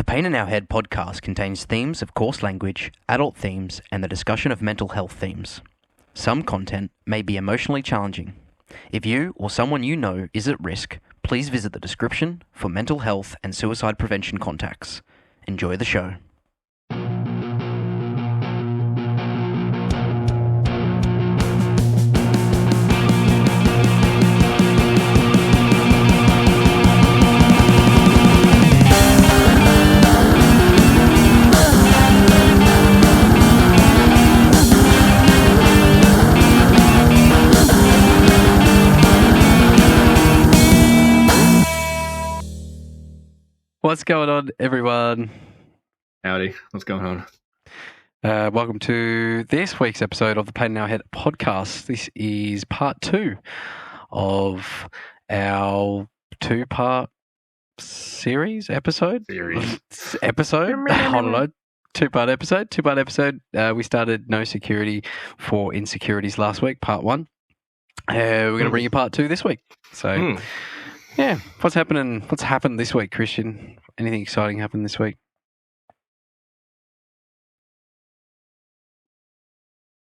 The Pain in Our Head podcast contains themes of coarse language, adult themes, and the discussion of mental health themes. Some content may be emotionally challenging. If you or someone you know is at risk, please visit the description for mental health and suicide prevention contacts. Enjoy the show. What's going on, everyone? Howdy, what's going on? Welcome to this week's episode of the Pain in Our Head podcast. This is part 2 of our 2-part episode. I don't know. 2-part episode. We started No Security for Insecurities last week, part 1. We're going to bring you part 2 this week. So, yeah, what's happened this week, Christian? Anything exciting happened this week?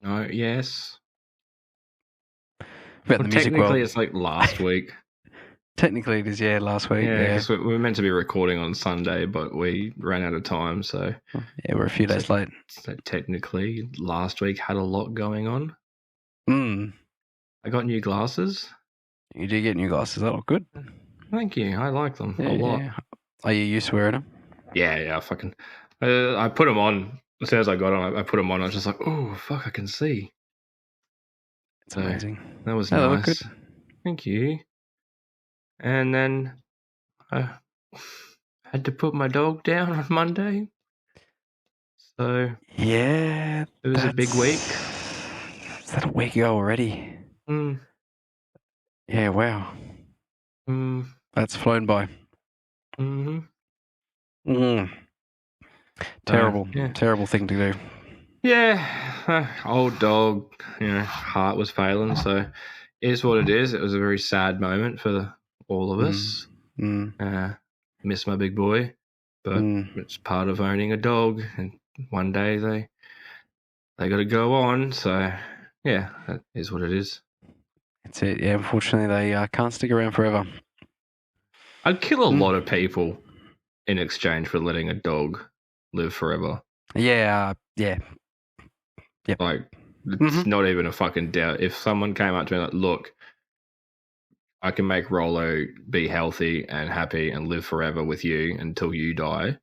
No, yes. About the music technically, world. it's like last week. Technically, it is, last week. Yeah, because we were meant to be recording on Sunday, but we ran out of time, so... Yeah, we're a few days late. So technically, last week had a lot going on. I got new glasses. You do get new glasses. That look good. Thank you. I like them a lot. Yeah. Are you used to wearing them? Yeah, fucking... I put them on. As soon as I got them, I put them on. I was just like, oh, fuck, I can see. It's amazing. That was They nice. look good. Thank you. And then I had to put my dog down on Monday. So yeah, it was a big week. Is that a week ago already? Yeah, wow. That's flown by. Terrible thing to do. Yeah, old dog, heart was failing, so it is what it is. It was a very sad moment for all of us. Miss my big boy, but it's part of owning a dog, and one day they got to go on, so yeah, that is what it is. That's it. Yeah, unfortunately, they can't stick around forever. I'd kill a lot of people in exchange for letting a dog live forever. Yeah. Like, it's not even a fucking doubt. If someone came up to me like, look, I can make Rolo be healthy and happy and live forever with you until you die,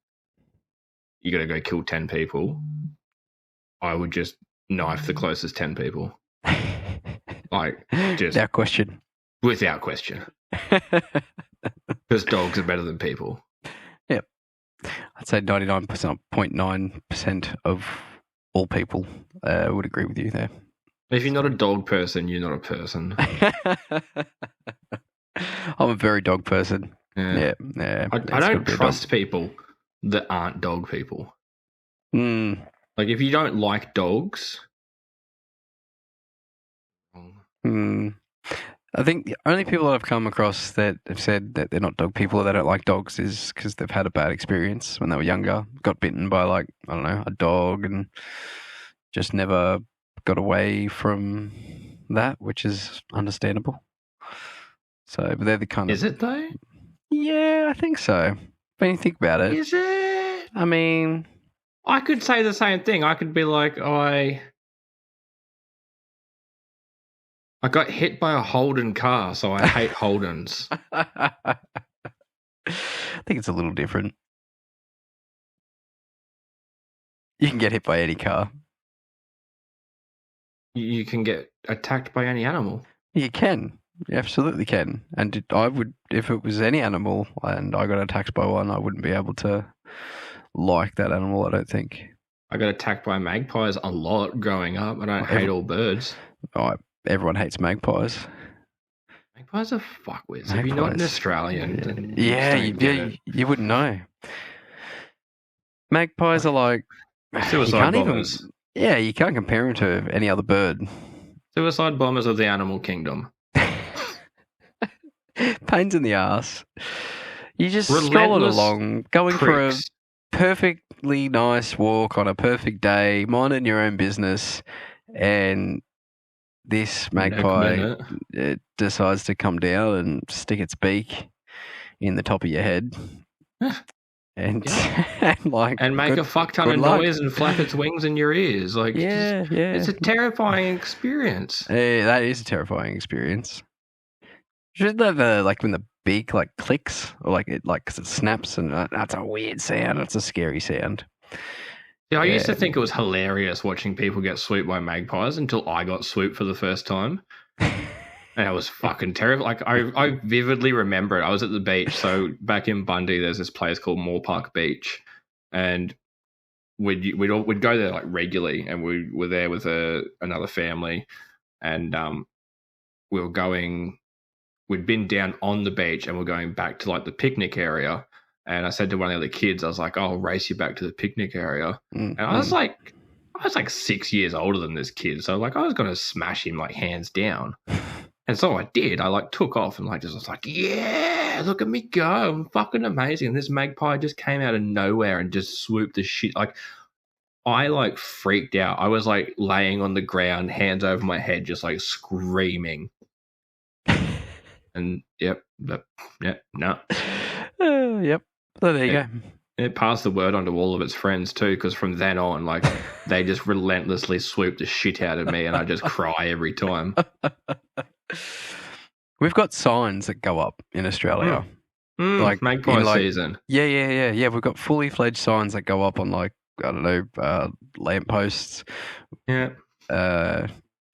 you got to go kill 10 people. I would just knife the closest 10 people. Like, just... Without question. Without question. Because dogs are better than people. Yep. I'd say 99.9% of all people would agree with you there. If you're not a dog person, you're not a person. I'm a very dog person. Yeah. I don't trust people that aren't dog people. Like, if you don't like dogs... I think the only people that I've come across that have said that they're not dog people or they don't like dogs is because they've had a bad experience when they were younger, got bitten by, like, I don't know, a dog and just never got away from that, which is understandable. So, but they're the kind of... Is it though? Yeah, I think so. When you think about it. Is it? I mean... I could say the same thing. I could be like, I got hit by a Holden car, so I hate Holdens. I think it's a little different. You can get hit by any car. You can get attacked by any animal. You can. You absolutely can. And I would, if it was any animal and I got attacked by one, I wouldn't be able to like that animal, I don't think. I got attacked by magpies a lot growing up. I don't hate all birds. Everyone hates magpies. Magpies are fuckwits. If you're not an Australian, then you wouldn't know. Magpies are like suicide bombers. You can't compare them to any other bird. Suicide bombers of the animal kingdom. Pains in the ass. You just strolling along, going pricks. perfectly nice walk on a perfect day, minding your own business, and this magpie it decides to come down and stick its beak in the top of your head. And, and make a fuck ton of noise and flap its wings in your ears. Like, it's a terrifying experience. That is a terrifying experience. Isn't that like when the beak like clicks or like it cause it snaps and that's a weird sound. It's a scary sound. Yeah, I used to think it was hilarious watching people get swooped by magpies until I got swooped for the first time. And I was fucking terrible. Like, I vividly remember it. I was at the beach. So back in Bundy, there's this place called Moore Park Beach. And we'd go there like regularly. And we were there with another family. And we were going, we'd been down on the beach and we're going back to like the picnic area. And I said to one of the other kids, I was like, I'll race you back to the picnic area. And I was like 6 years older than this kid. So like I was going to smash him like hands down. And so I did. I like took off and like just was like, yeah, look at me go. I'm fucking amazing. And this magpie just came out of nowhere and just swooped the shit. Like I like freaked out. I was like laying on the ground, hands over my head, just like screaming. And no. Yep. So there you go. It passed the word on to all of its friends too, because from then on, like they just relentlessly swoop the shit out of me, and I just cry every time. We've got signs that go up in Australia, like magpie season. Yeah. We've got fully fledged signs that go up on like I don't know lampposts. Yeah.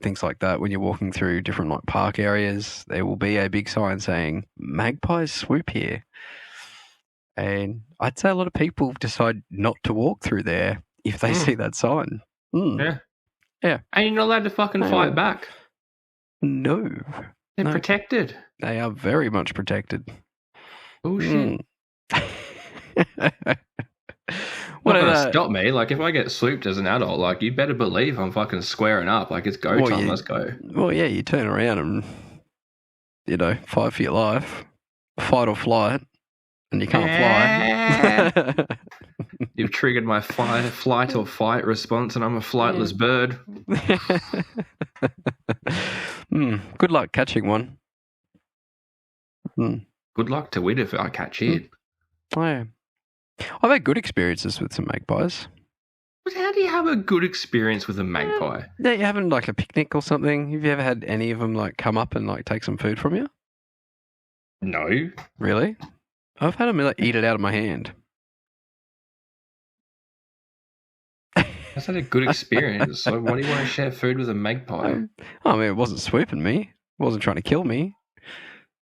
Things like that. When you're walking through different like park areas, there will be a big sign saying "Magpies swoop here." And I'd say a lot of people decide not to walk through there if they see that sign. Yeah. And you're not allowed to fucking fight back. No. They're protected. They are very much protected. Oh, shit. Not going to stop me. Like, if I get swooped as an adult, like, you better believe I'm fucking squaring up. Like, it's go time. Let's go. Well, yeah, you turn around and, fight for your life. Fight or flight. And you can't fly. You've triggered my flight or fight response, and I'm a flightless bird. Good luck catching one. Good luck to it if I catch it. Oh, yeah. I've had good experiences with some magpies. But how do you have a good experience with a magpie? Yeah, you having like a picnic or something? Have you ever had any of them like come up and like take some food from you? No. Really? I've had them like eat it out of my hand. That's not a good experience. So why do you want to share food with a magpie? I mean, it wasn't swooping me. It wasn't trying to kill me.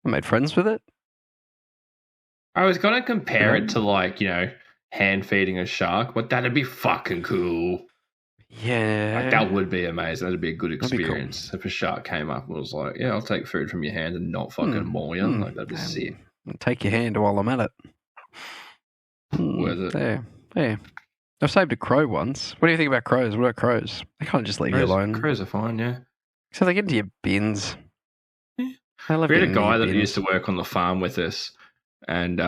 I made friends with it. I was going to compare it to like, hand feeding a shark, but that'd be fucking cool. Yeah. Like, that would be amazing. That'd be a good experience. Cool. If a shark came up and was like, yeah, I'll take food from your hand and not fucking maul you. Like, that'd be sick. Take your hand while I'm at it. Worth it. Yeah. I've saved a crow once. What do you think about crows? What about crows? They can't just leave you alone. Crows are fine, yeah. So they get into your bins. Yeah. We had a guy that used to work on the farm with us, and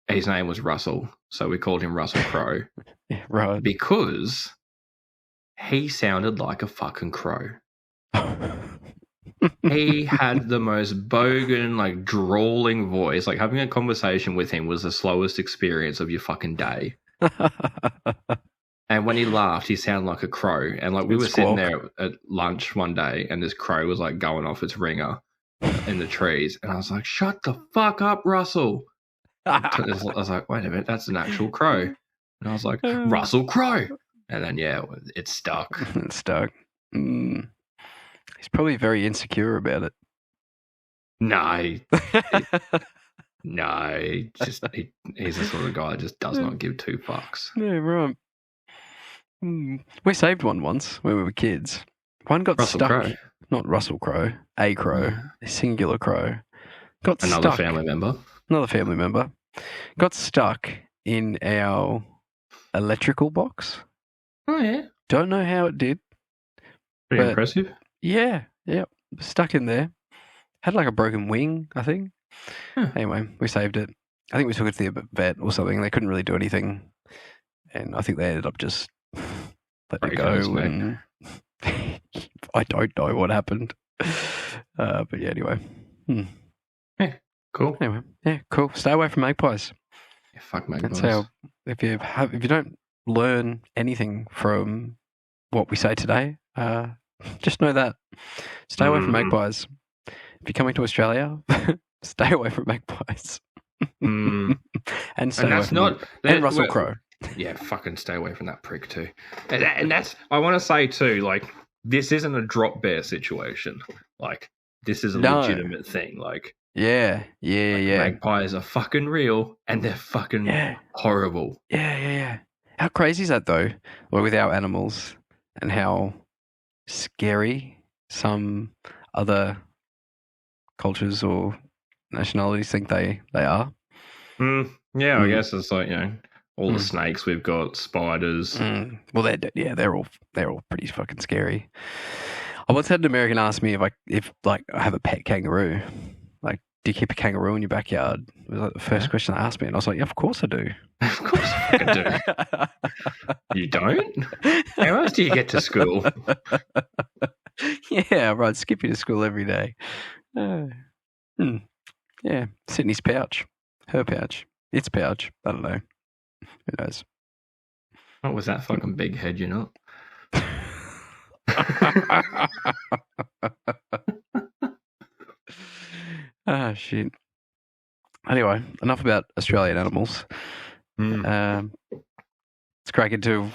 his name was Russell, so we called him Russell Crowe. Yeah, right. Because he sounded like a fucking crow. He had the most bogan, like, drawling voice. Like, having a conversation with him was the slowest experience of your fucking day. And when he laughed, he sounded like a crow. And, like, we were sitting there at lunch one day, and this crow was, like, going off its ringer in the trees. And I was like, shut the fuck up, Russell. I was like, wait a minute, that's an actual crow. And I was like, Russell Crowe. And then, yeah, it stuck. It stuck. He's probably very insecure about it. No. He's the sort of guy that just does not give two fucks. Yeah, right. We saved one once when we were kids. One got stuck. Crowe. Not Russell Crowe. A crow. A singular crow. Got stuck. Another family member. Got stuck in our electrical box. Oh, yeah. Don't know how it did. Pretty impressive. Yeah. Stuck in there. Had like a broken wing, I think. Anyway, we saved it. I think we took it to the vet or something. They couldn't really do anything. and I think they ended up just letting it Breakouts, go. And I don't know what happened, but yeah. Anyway, Yeah, cool. Anyway, yeah, cool. Stay away from magpies. Yeah, fuck magpies. That's how. If you don't learn anything from what we say today, just know that. Stay away from magpies. If you're coming to Australia, stay away from magpies. And stay away from and Russell Crowe. Yeah, fucking stay away from that prick too. And that's, I want to say too, like, this isn't a drop bear situation. Like, this is a legitimate thing. Like, yeah. magpies are fucking real and they're fucking horrible. Yeah. How crazy is that though? Well, with our animals and how scary some other cultures or nationalities think they are. Yeah, I guess it's like, all the snakes we've got, spiders. Well, they're all pretty fucking scary. I once had an American ask me if I have a pet kangaroo. Like, do you keep a kangaroo in your backyard? It was like the first question they asked me, and I was like, yeah, of course I do. Of course I fucking do. You don't? How else do you get to school? Yeah, right. Skip you to school every day. Yeah, Sydney's pouch, her pouch, its pouch. I don't know. Who knows? What was that fucking big head, you know? Shit. Anyway, enough about Australian animals. Let's crack into.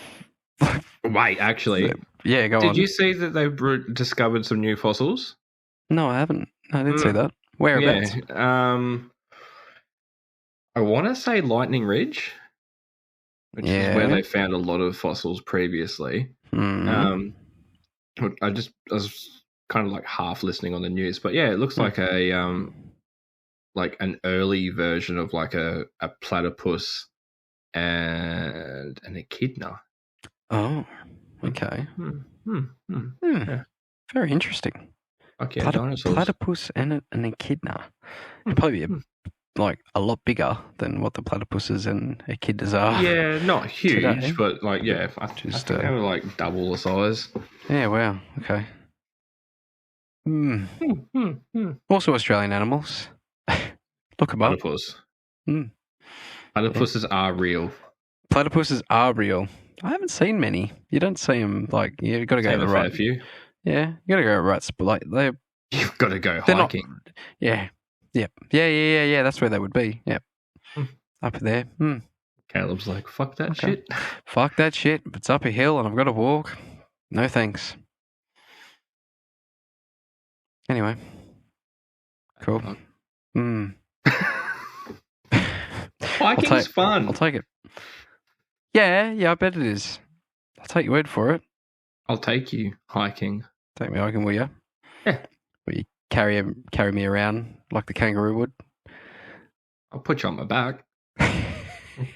Wait, actually. Yeah, go on. Did you see that they've discovered some new fossils? No, I haven't. I didn't see that. Whereabouts? Yeah. I want to say Lightning Ridge, which is where they found a lot of fossils previously. I was kind of like half listening on the news, but yeah, it looks like like an early version of like a platypus and an echidna. Oh, okay. Yeah. Very interesting. Okay, dinosaurs. Platypus and an echidna. It'd probably be a lot bigger than what the platypuses and echidnas are. Yeah, not huge, today. But like, I think they were like double the size. Yeah, wow. Okay. Also Australian animals. Look them up. Platypus. Platypuses are real. Platypuses are real. I haven't seen many. You don't see them you've got to go to the right. Few. Yeah, you got to go right. Like you've got to go hiking. Yeah. That's where they would be. Yep. Up there. Caleb's like, fuck that shit. Fuck that shit. If it's up a hill and I've got to walk, no thanks. Anyway. Cool. Hiking's fun. I'll take it. Yeah, I bet it is. I'll take your word for it. I'll take you hiking. Take me hiking, will you? Yeah. Will you carry me around like the kangaroo would? I'll put you on my back.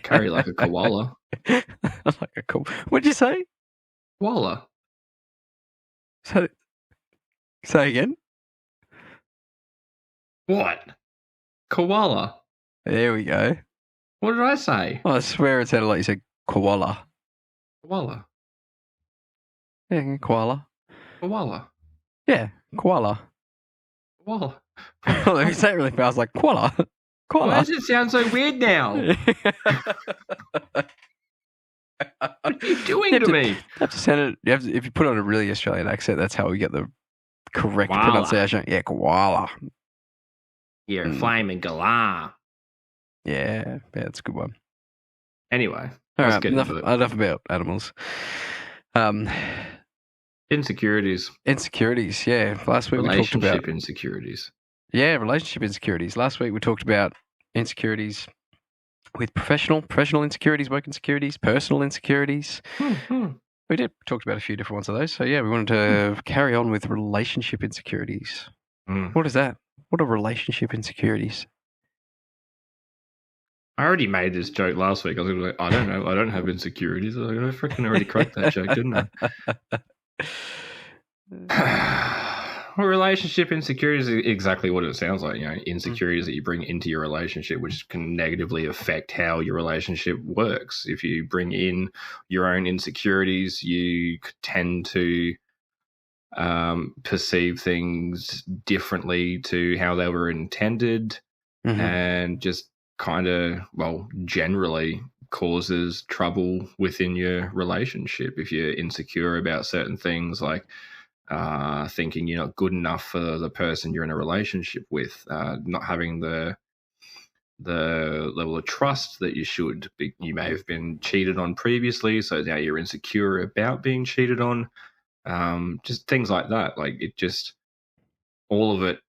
Carry like a koala. Like a koala. What'd you say? Koala. Say again? What? Koala. There we go. What did I say? I swear it sounded like you said koala. Koala. Yeah, koala. Koala. Yeah, koala. Koala. Let me say it really fast. I was like, koala. Koala. Why does it sound so weird now? What are you doing to me? You have to sound it. If you put on a really Australian accent, that's how we get the correct koala. pronunciation. Yeah, koala. You're a flaming galah. Yeah, that's a good one. Anyway, all right, enough about animals. Insecurities. Yeah. Last week we talked about relationship insecurities. Yeah, relationship insecurities. Last week we talked about insecurities with professional insecurities, work insecurities, personal insecurities. We talked about a few different ones of those. So yeah, we wanted to carry on with relationship insecurities. What is that? What are relationship insecurities? I already made this joke last week. I was like, I don't know. I don't have insecurities. I freaking already cracked that joke, didn't I? relationship insecurity is exactly what it sounds like. Insecurities that you bring into your relationship, which can negatively affect how your relationship works. If you bring in your own insecurities, you tend to perceive things differently to how they were intended, and just kind of, generally causes trouble within your relationship if you're insecure about certain things, like thinking you're not good enough for the person you're in a relationship with, not having the level of trust that you should. You may have been cheated on previously, so now you're insecure about being cheated on. Just things like that. Like, it just, all of it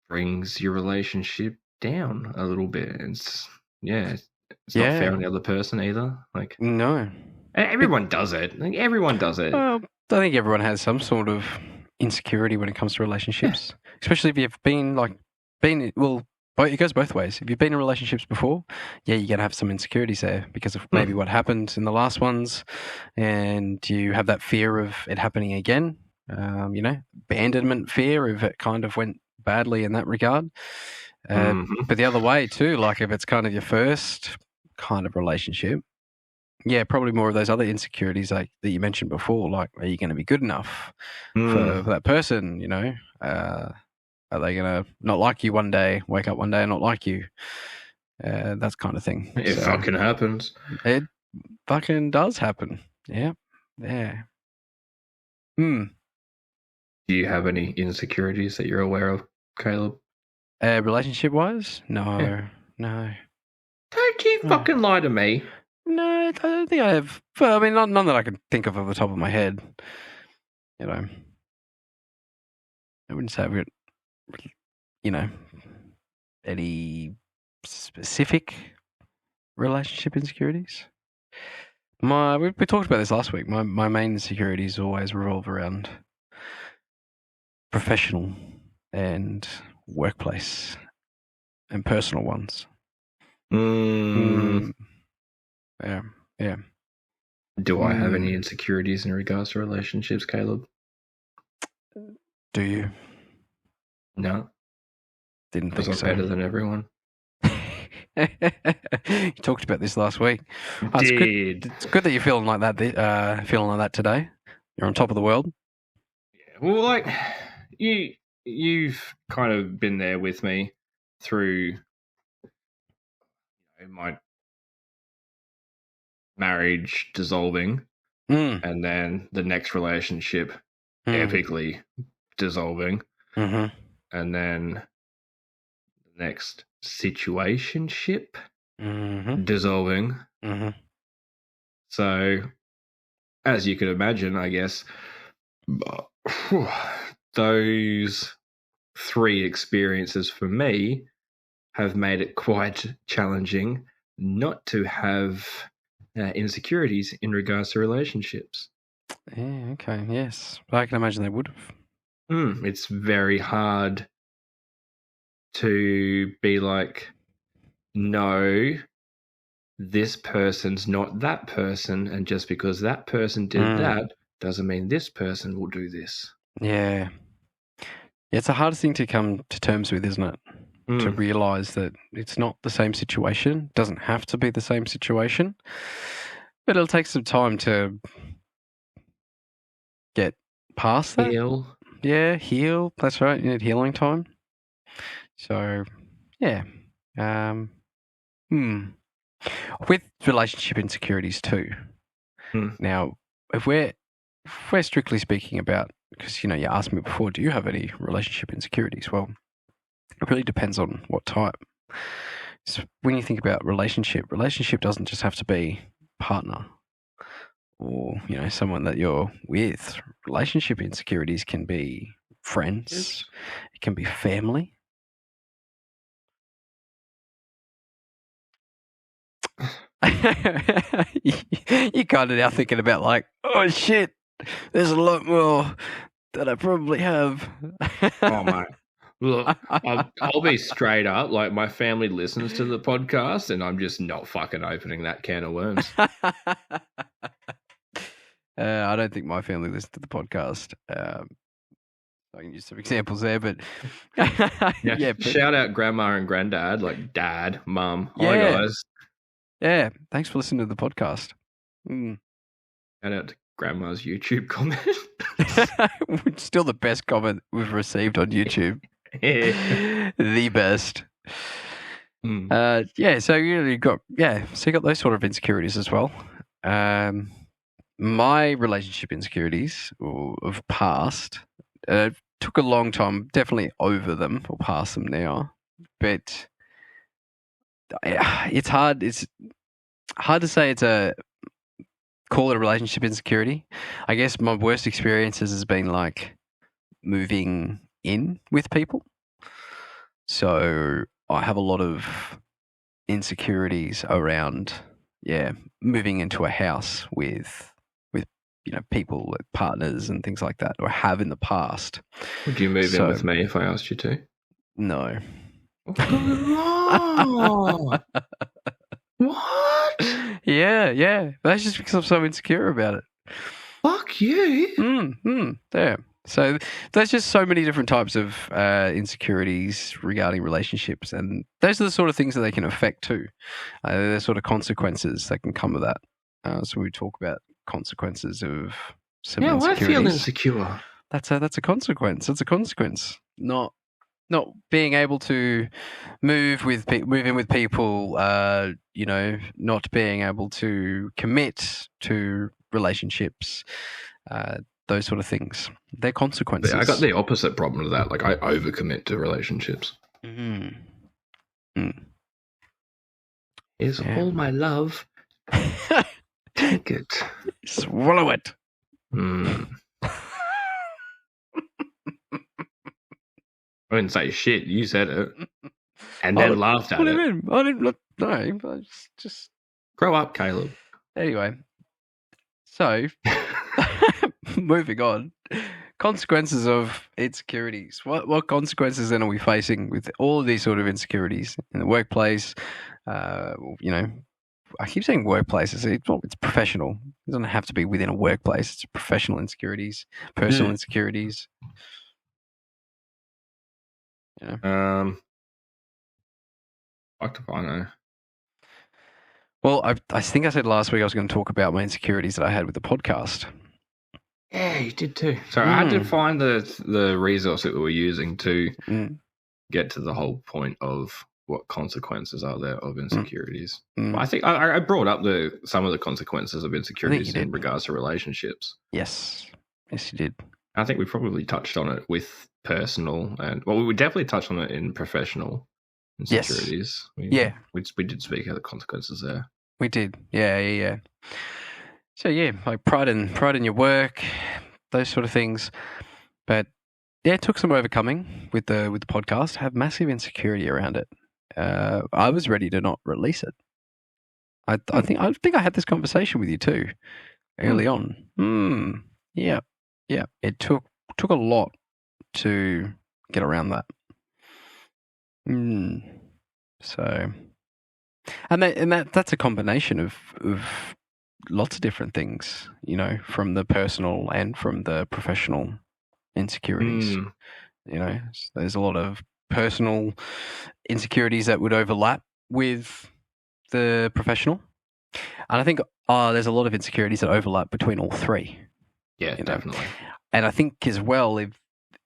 brings your relationship down a little bit. It's not fair on the other person either. Like, no, everyone does it. Like, everyone does it. Well, I think everyone has some sort of insecurity when it comes to relationships, especially if you've been it goes both ways. If you've been in relationships before, you're going to have some insecurities there because of maybe what happened in the last ones, and you have that fear of it happening again. Abandonment fear if it kind of went badly in that regard. But the other way too, like if it's kind of your first kind of relationship, probably more of those other insecurities like that you mentioned before. Like, are you going to be good enough for that person? Are they going to not like you one day, wake up one day and not like you? That kind of thing. It fucking happens. It fucking does happen. Yeah. Yeah. Do you have any insecurities that you're aware of, Caleb? Relationship-wise? No. Yeah. No. Don't you fucking lie to me. No, I don't think I have. Well, I mean, none that I can think of the top of my head. I wouldn't say I've got, any specific relationship insecurities. We talked about this last week. My main insecurities always revolve around professional and workplace and personal ones. Yeah. Do I have any insecurities in regards to relationships, Caleb? Do you? No. Didn't think so. Was I better than everyone? You talked about this last week. It's good that you're feeling like that. Feeling like that today. You're on top of the world. Yeah. Well, like you've kind of been there with me through my marriage dissolving, and then the next relationship epically dissolving, and then the next situationship dissolving. So, as you can imagine, I guess those three experiences for me have made it quite challenging not to have insecurities in regards to relationships. Yeah, okay, yes. I can imagine they would have. It's very hard to be like, no, this person's not that person, and just because that person did that doesn't mean this person will do this. Yeah. It's the hardest thing to come to terms with, isn't it? To realise that it's not the same situation. It doesn't have to be the same situation. But it'll take some time to get past that. Heal. Yeah, heal. That's right. You need healing time. So, yeah. With relationship insecurities too. Now, if we're strictly speaking about, because, you asked me before, do you have any relationship insecurities? Well, it really depends on what type. So when you think about relationship doesn't just have to be partner or, someone that you're with. Relationship insecurities can be friends. It can be family. You kind of now thinking about like, oh shit, there's a lot more that I probably have. Oh my. Look, I'll be straight up. Like, my family listens to the podcast, and I'm just not fucking opening that can of worms. I don't think my family listens to the podcast. I can use some examples there, but yeah. but, Shout out grandma and granddad, like dad, mum. Yeah. Hi guys. Yeah, thanks for listening to the podcast. Shout out to grandma's YouTube comment. Still the best comment we've received on YouTube. The best. So you got those sort of insecurities as well. My relationship insecurities of past took a long time, definitely over them or past them now, but it's hard. It's hard to say call it a relationship insecurity. I guess my worst experiences has been like moving in with people. So I have a lot of insecurities around, moving into a house with people, like partners and things like that, or have in the past. Would you move in with me if I asked you to? No. What? Yeah. That's just because I'm so insecure about it. Fuck you. Yeah. So there's just so many different types of insecurities regarding relationships, and those are the sort of things that they can affect too. There's sort of consequences that can come with that. So we talk about consequences of some insecurities. I feel insecure. That's a consequence. It's a consequence. Not being able to move in with people. Not being able to commit to relationships. Those sort of things. They're consequences. I got the opposite problem to that. Like, I overcommit to relationships. Is all my love. Take it. Swallow it. I didn't say shit. You said it. And then laughed at it. What do you mean? I didn't. No, I just... Grow up, Caleb. Anyway. So... Moving on, consequences of insecurities. What consequences then are we facing with all of these sort of insecurities in the workplace? I keep saying workplaces. It's professional. It doesn't have to be within a workplace. It's professional insecurities, personal insecurities. What do I know? Well, I think I said last week I was going to talk about my insecurities that I had with the podcast. Yeah, you did too. So I had to find the resource that we were using to get to the whole point of what consequences are there of insecurities. I think I brought up some of the consequences of insecurities in regards to relationships. Yes, you did. I think we probably touched on it with personal we definitely touched on it in professional insecurities. Yes. We did speak of the consequences there. We did. Yeah. So like pride in your work, those sort of things. But it took some overcoming with the podcast. I have massive insecurity around it. I was ready to not release it. I think I had this conversation with you too early on. Yeah. It took a lot to get around that. So, and that's a combination of lots of different things, from the personal and from the professional insecurities. There's a lot of personal insecurities that would overlap with the professional. And I think there's a lot of insecurities that overlap between all three. Yeah, definitely. And I think as well,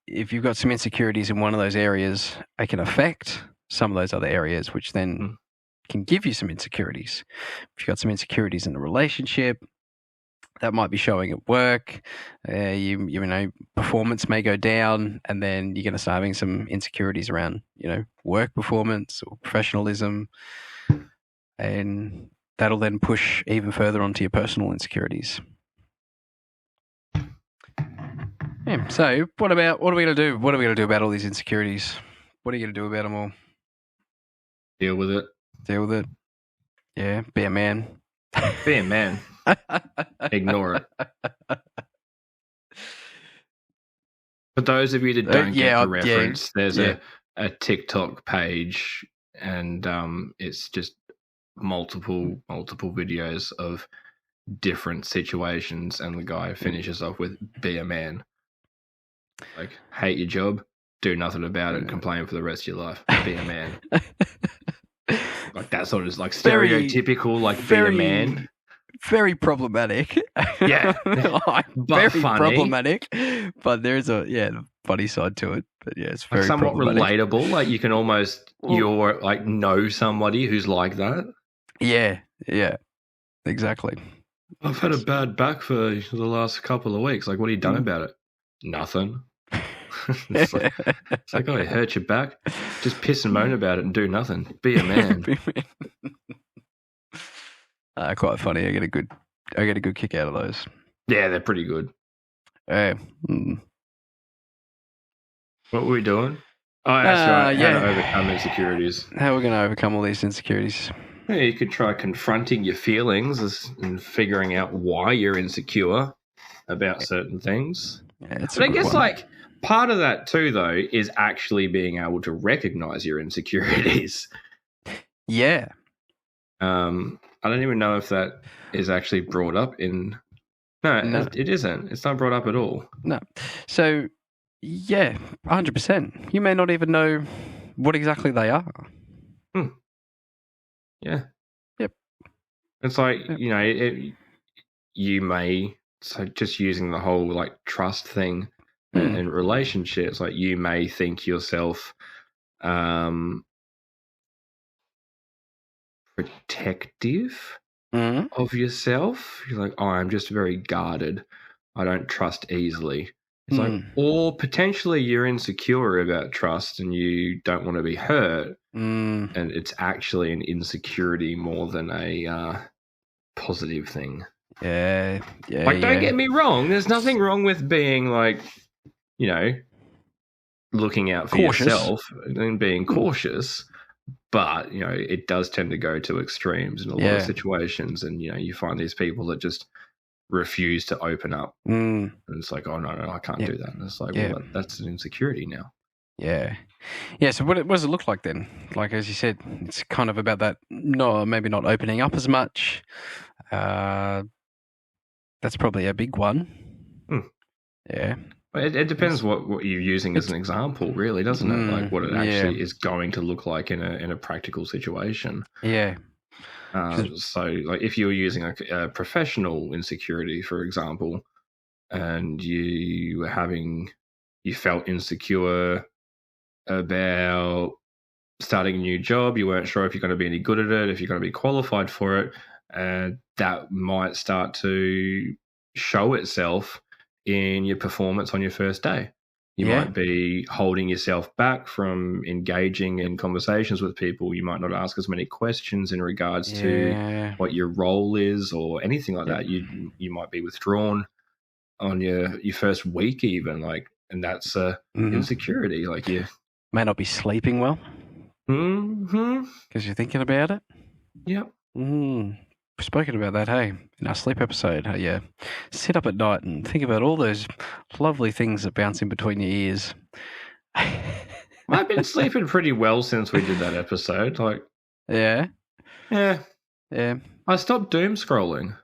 if you've got some insecurities in one of those areas, it can affect some of those other areas, which then can give you some insecurities. If you've got some insecurities in a relationship, that might be showing at work. Performance may go down, and then you're going to start having some insecurities around, work performance or professionalism, and that'll then push even further onto your personal insecurities. Yeah. So, what are we going to do? What are we going to do about all these insecurities? What are you going to do about them all? Deal with it. Yeah, be a man. Be a man. Ignore it. For those of you that don't get the reference, there's a TikTok page, and it's just multiple videos of different situations, and the guy finishes off with "be a man." Like, hate your job, do nothing about it, and complain for the rest of your life. Be a man. Like, that sort of like stereotypical, like, be a man. Very problematic. Yeah. Like, but very funny. Problematic. But there's a funny side to it. But yeah, it's very like somewhat problematic. Relatable. Like, you can almost you're like know somebody who's like that. Yeah, exactly. I've had a bad back for the last couple of weeks. Like, what have you done about it? Nothing. It's like, oh, it hurt your back. Just piss and moan about it and do nothing. Be a man. Quite funny. I get a good kick out of those. Yeah, they're pretty good. Yeah. What were we doing? Oh, that's right. How to overcome insecurities. How we're going to overcome all these insecurities. Yeah, you could try confronting your feelings and figuring out why you're insecure about certain things. Yeah, but I guess like part of that too, though, is actually being able to recognize your insecurities. Yeah. I don't even know if that is actually brought up in. No, it isn't. It's not brought up at all. No. So, yeah, 100%. You may not even know what exactly they are. Yeah. Yep. It's like, you know, you may, so just using the whole like trust thing and relationships, like you may think yourself protective of yourself. You're like, oh, I'm just very guarded. I don't trust easily. It's like, or potentially you're insecure about trust and you don't want to be hurt. And it's actually an insecurity more than a positive thing. Yeah. Like, don't get me wrong. There's nothing wrong with being like, you know, looking out for yourself and being cautious. But, you know, it does tend to go to extremes in a lot of situations. And, you know, you find these people that just refuse to open up. And it's like, oh, no, I can't do that. And it's like, well, that's an insecurity now. Yeah. Yeah, so what does it look like then? Like, as you said, it's kind of about that, maybe not opening up as much. That's probably a big one. Yeah. It depends what you're using as an example, really, doesn't it? Like what it actually is going to look like in a practical situation. Yeah. So, like, if you're using a professional insecurity, for example, and you felt insecure about starting a new job, you weren't sure if you're going to be any good at it, if you're going to be qualified for it, that might start to show itself in your performance on your first day. You might be holding yourself back from engaging in conversations with people. You might not ask as many questions in regards to what your role is or anything like that. You might be withdrawn on your first week even, like, and that's insecurity. Like, you may not be sleeping well because you're thinking about it. Yep. We've spoken about that, hey, in our sleep episode. How you sit up at night and think about all those lovely things that bounce in between your ears. I've been sleeping pretty well since we did that episode. Like, yeah. I stopped doom scrolling.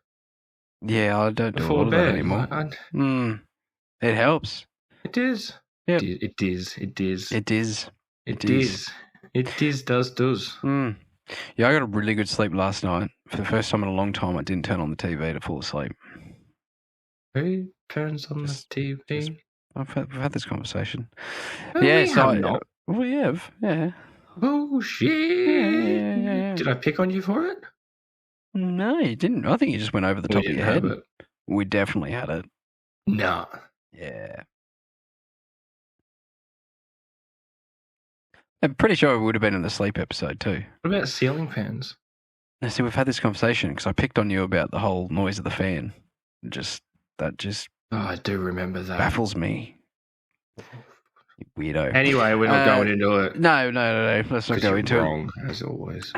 Yeah, I don't do all of that anymore. It helps. It is. Yep. It is. Does. Yeah, I got a really good sleep last night. For the first time in a long time, I didn't turn on the TV to fall asleep. Who turns on the TV? We've had this conversation. We have not. We have, yeah. Oh, shit. Yeah. Did I pick on you for it? No, you didn't. I think you just went over the top of your head. We definitely had it. No. Yeah. I'm pretty sure it would have been in the sleep episode too. What about ceiling fans? Now, see, we've had this conversation because I picked on you about the whole noise of the fan. Oh, I do remember that. Baffles me. You weirdo. Anyway, we're not going into it. No. Let's not go into wrong, as always.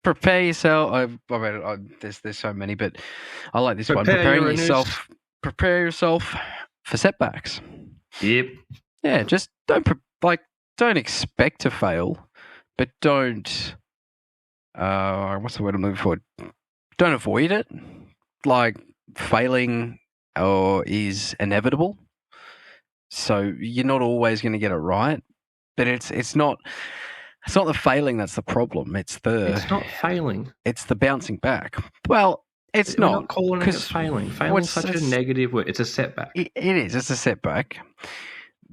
Prepare yourself. There's so many, but I like this one. Prepare yourself for setbacks. Yep. Yeah, just don't expect to fail, but don't. What's the word I'm looking for? Don't avoid it. Like, failing is inevitable. So you're not always going to get it right, but it's not the failing that's the problem. It's not failing. It's the bouncing back. Well, it's We're not not calling it failing. Failing is such a negative word. It's a setback. It is. It's a setback,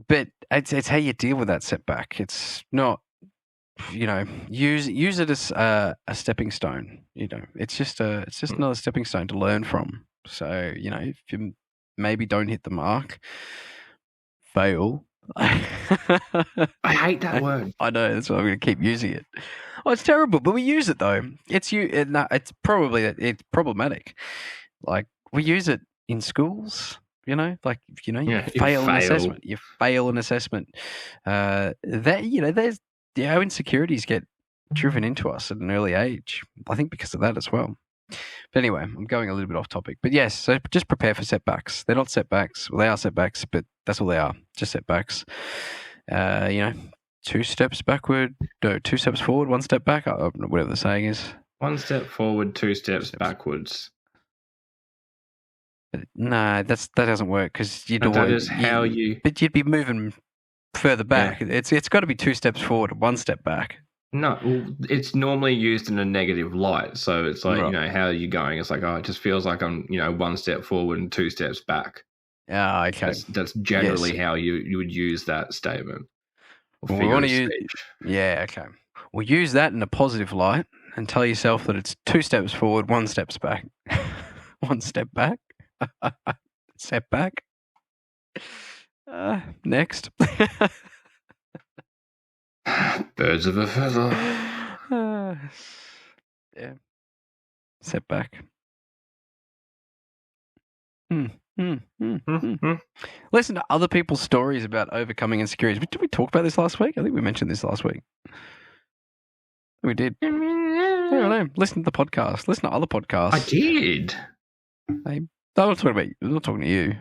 but it's how you deal with that setback. It's not, use it as a stepping stone. It's just another stepping stone to learn from. So if you maybe don't hit the mark, fail. I hate that word. I know, that's why I'm going to keep using it. Oh, it's terrible, but we use it though. It's problematic. Like we use it in schools. You fail an assessment. You fail an assessment. There's our insecurities get driven into us at an early age. I think because of that as well. But anyway, I'm going a little bit off topic. But yes, so just prepare for setbacks. They're not setbacks. Well, they are setbacks, but that's all they are. Just setbacks. 2 steps backward, no, 2 steps forward, 1 step back. Whatever the saying is. 1 step forward, 2 steps backwards. No, that doesn't work because you'd always. But you'd be moving further back. Yeah. It's got to be 2 steps forward, 1 step back. No, it's normally used in a negative light. So it's like, right. How are you going? It's like, it just feels like I'm, 1 step forward and 2 steps back. Yeah, okay. That's generally how you would use that statement. Well, we want to use. Yeah, okay. We'll use that in a positive light and tell yourself that it's 2 steps forward, 1 step back. 1 step back. Step back. Next. Birds of a feather. Yeah. Setback. Listen to other people's stories about overcoming insecurities. Did we talk about this last week? I think we mentioned this last week. We did. I don't know. Listen to the podcast. Listen to other podcasts. I did. I'm not talking about you. I'm not talking to you.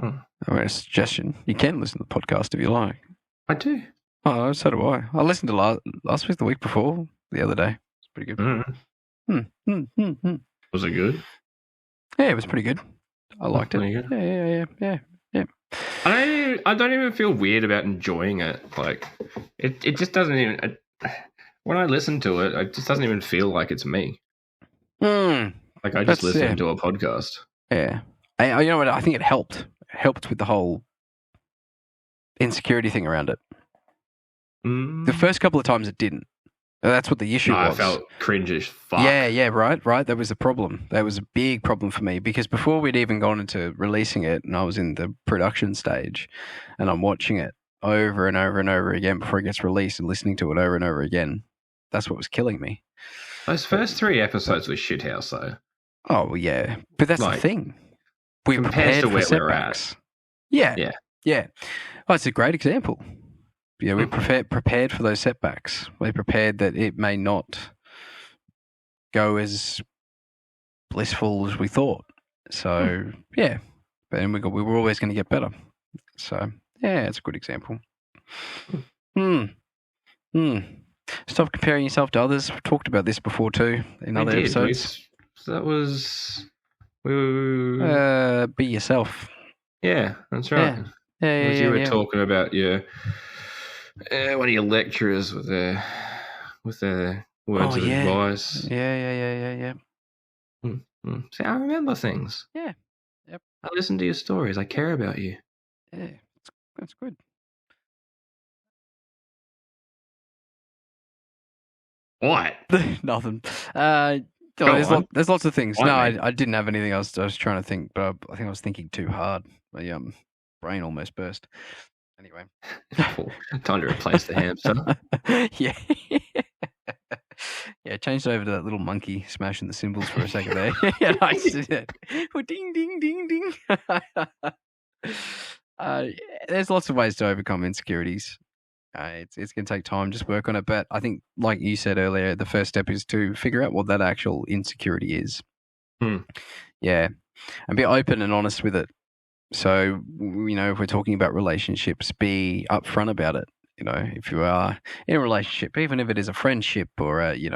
I mean, a suggestion. You can listen to the podcast if you like. I do. Oh, so do I. I listened to last week, the week before, the other day. It's pretty good. Was it good? Yeah, it was pretty good. I liked it. Yeah. I don't even feel weird about enjoying it. Like, it just doesn't even. When I listen to it, it just doesn't even feel like it's me. Like I just listened to a podcast. Yeah. You know what? I think it helped. It helped with the whole insecurity thing around it. The first couple of times it didn't. That's what the issue was. I felt cringe-ish. Fuck. Yeah, right. That was the problem. That was a big problem for me because before we'd even gone into releasing it and I was in the production stage and I'm watching it over and over and over again before it gets released and listening to it over and over again. That's what was killing me. Those first 3 episodes were shithouse though. Oh, well, yeah. But that's the thing. We prepared for setbacks. Yeah. Oh, it's a great example. Yeah, we prepared for those setbacks. We prepared that it may not go as blissful as we thought. So, yeah. But then we were always going to get better. So, yeah, it's a good example. Stop comparing yourself to others. We've talked about this before too in other episodes. That was... be yourself. Yeah, that's right. Yeah. You were talking about one of your lecturers with their words of advice. Yeah. See, I remember things. Yeah. Yep. I listen to your stories. I care about you. Yeah, that's good. What? Nothing. There's lots of things. I didn't have anything else. I was trying to think, but I think I was thinking too hard. My brain almost burst. Anyway. Time to replace the hamster. Yeah. Yeah, changed over to that little monkey smashing the cymbals for a second there. Yeah, nice. Ding, ding, ding, ding. There's lots of ways to overcome insecurities. It's going to take time, just work on it. But I think, like you said earlier, the first step is to figure out what that actual insecurity is. Yeah, and be open and honest with it. So, if we're talking about relationships, be upfront about it. If you are in a relationship, even if it is a friendship or a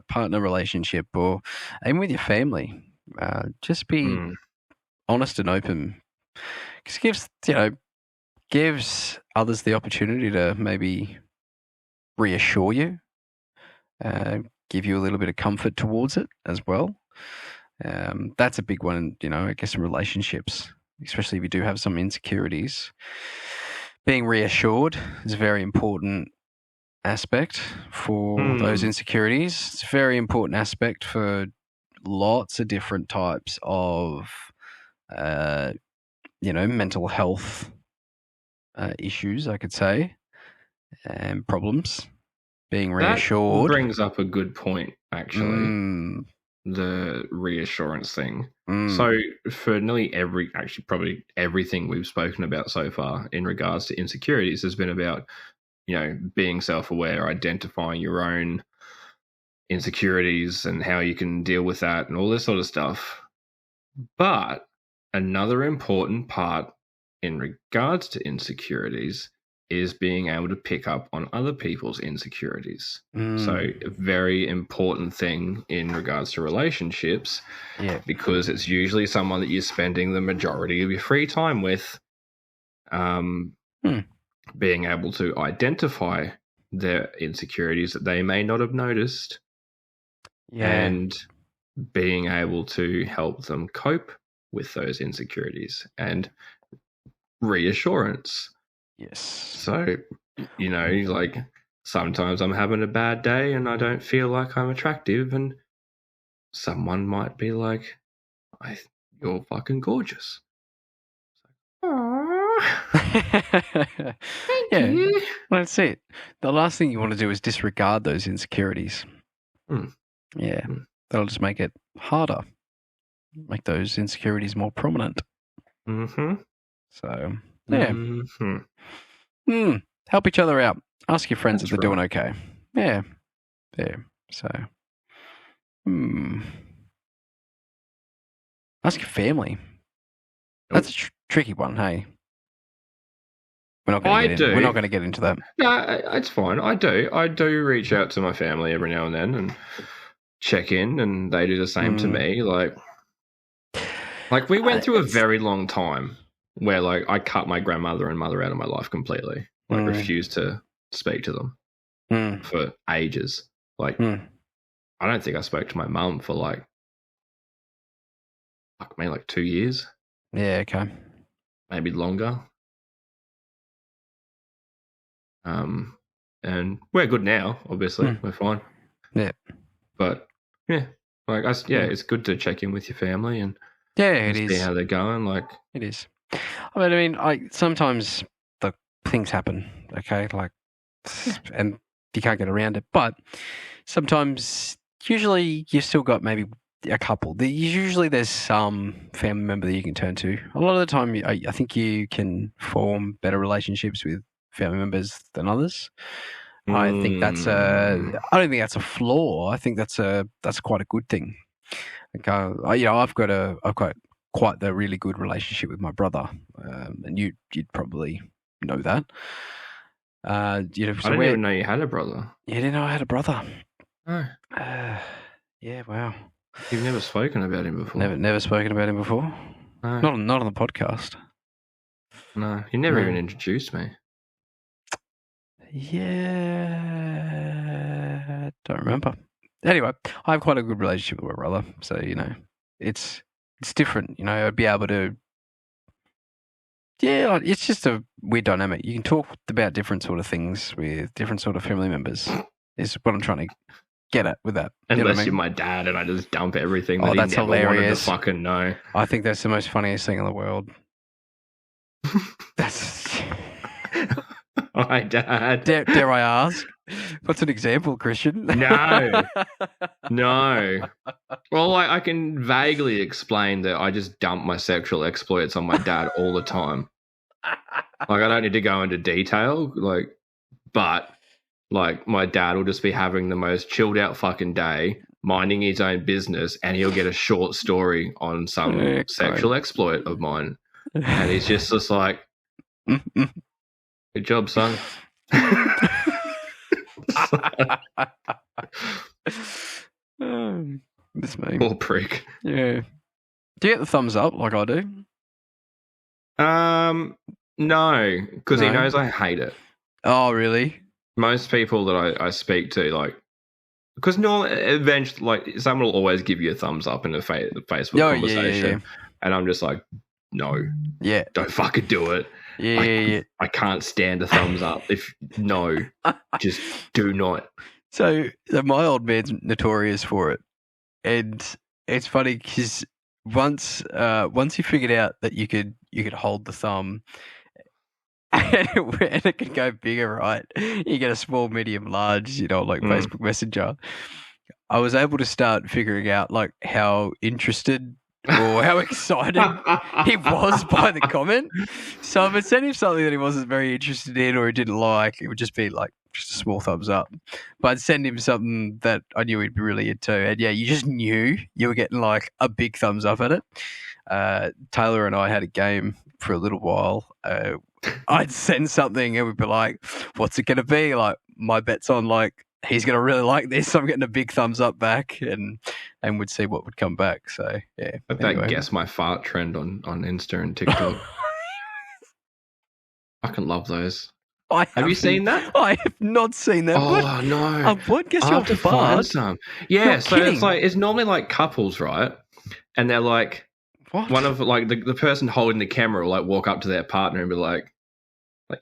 partner relationship or even with your family, just be honest and open. Because gives others the opportunity to maybe reassure you, give you a little bit of comfort towards it as well. That's a big one, I guess in relationships, especially if you do have some insecurities. Being reassured is a very important aspect for those insecurities. It's a very important aspect for lots of different types of, mental health issues, I could say, and problems. Being reassured. That brings up a good point, actually. The reassurance thing. So for nearly probably everything we've spoken about so far in regards to insecurities has been about, being self-aware, identifying your own insecurities and how you can deal with that and all this sort of stuff. But another important part in regards to insecurities is being able to pick up on other people's insecurities. So a very important thing in regards to relationships, because it's usually someone that you're spending the majority of your free time with. Being able to identify their insecurities that they may not have noticed, and being able to help them cope with those insecurities and reassurance. Yes. So, like sometimes I'm having a bad day and I don't feel like I'm attractive, and someone might be like, "You're fucking gorgeous." Thank you. That's it. The last thing you want to do is disregard those insecurities. Yeah. That'll just make it harder. Make those insecurities more prominent. So, yeah. Help each other out. Ask your friends if they're doing okay. Yeah. So, ask your family. That's a tricky one, hey? We're not going to get into that. No, it's fine. I do reach out to my family every now and then and check in, and they do the same to me. Like we went through a very long time where I cut my grandmother and mother out of my life completely. Refused to speak to them for ages. I don't think I spoke to my mum for 2 years. Yeah, okay. Maybe longer. And we're good now, obviously. We're fine. Yeah. But it's good to check in with your family and see how they're going. It is. I mean, sometimes the things happen, okay? And you can't get around it. But sometimes, usually, you've still got maybe a couple. Usually there's some family member that you can turn to. A lot of the time, I think you can form better relationships with family members than others. I think that's I don't think that's a flaw. I think that's quite a good thing. I've got quite the really good relationship with my brother, and you'd probably know that. I didn't even know you had a brother. You didn't know I had a brother? No. Yeah, wow. You've never spoken about him before? Never spoken about him before? No. Not on the podcast. No, you never even introduced me. Yeah, don't remember. Anyway, I have quite a good relationship with my brother, so it's different. I'd be able to. Yeah, it's just a weird dynamic. You can talk about different sort of things with different sort of family members. Is what I'm trying to get at with that. Unless you're my dad and I just dump everything that that's he never hilarious. wanted to fucking know. I think that's the most funniest thing in the world. That's. Hi, Dad. Dare I ask? What's an example, Christian? No. Well, I can vaguely explain that I just dump my sexual exploits on my dad all the time. I don't need to go into detail, but my dad will just be having the most chilled out fucking day, minding his own business, and he'll get a short story on some sexual exploit of mine. And he's just like, good job, son. This meme. Poor prick. Yeah. Do you get the thumbs up like I do? No, because he No? knows I hate it. Oh, really? Most people that I speak to, like, because eventually, like, someone will always give you a thumbs up in a Facebook conversation, yeah. and I'm just like, no, Yeah. don't fucking do it. Yeah. I can't stand a thumbs up. Just do not. So my old man's notorious for it, and it's funny because once he figured out that you could hold the thumb and it could go bigger, right? You get a small, medium, large, like Facebook Messenger. I was able to start figuring out like how interested or how excited he was by the comment. So if I sent him something that he wasn't very interested in or he didn't like, it would just be like just a small thumbs up. But I'd send him something that I knew he'd be really into, and yeah, you just knew you were getting like a big thumbs up at it. Taylor and I had a game for a little while. I'd send something and we'd be like, what's it going to be? Like, my bet's on like, he's going to really like this. I'm getting a big thumbs up back, and we'd see what would come back. So, yeah. That guess my fart trend on Insta and TikTok. I can love those. Have you seen that? I have not seen that. Oh, no. What? Guess I have to find some. Yeah, so kidding. it's normally like couples, right? And they're like, what? One of like the person holding the camera will like walk up to their partner and be like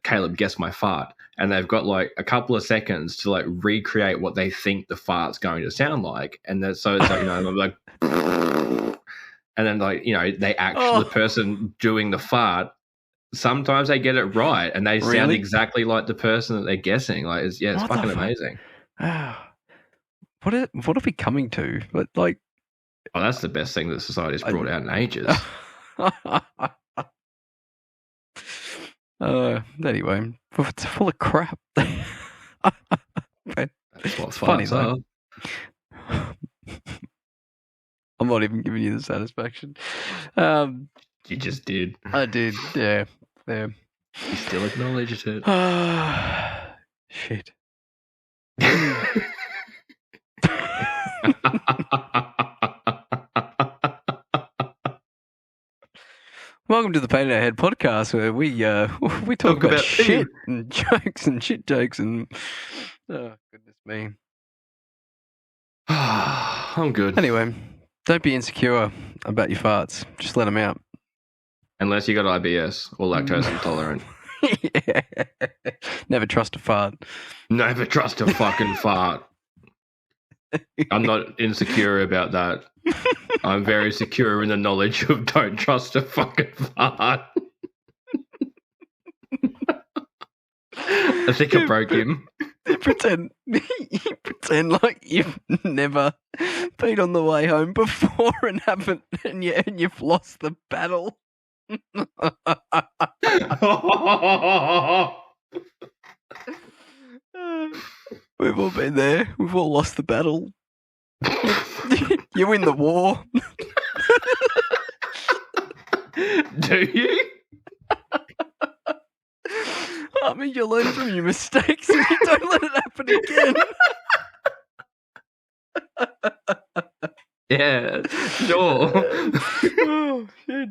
Caleb, guess my fart, and they've got like a couple of seconds to like recreate what they think the fart's going to sound like, and then so it's like like, and then like they actually the person doing the fart. Sometimes they get it right, and they sound exactly like the person that they're guessing. Like, it's fucking amazing. What are we coming to? But like. Oh, that's the best thing that society's brought out in ages. Anyway, it's full of crap. That's what's funny though. I'm not even giving you the satisfaction. You just did. I did, yeah. You still acknowledged it. Shit. Welcome to the Pain in Our Head podcast, where we talk about shit and jokes and shit jokes and oh goodness me. I'm good. Anyway, don't be insecure about your farts. Just let them out. Unless you got IBS or lactose intolerant. Yeah. Never trust a fart. Never trust a fucking fart. I'm not insecure about that. I'm very secure in the knowledge of don't trust a fucking fart. I think I broke him. Pretend like you've never been on the way home before and haven't, and you've lost the battle. We've all been there. We've all lost the battle. You win the war. Do you? I mean, you learn from your mistakes and you don't let it happen again. Yeah, sure. Oh, shit.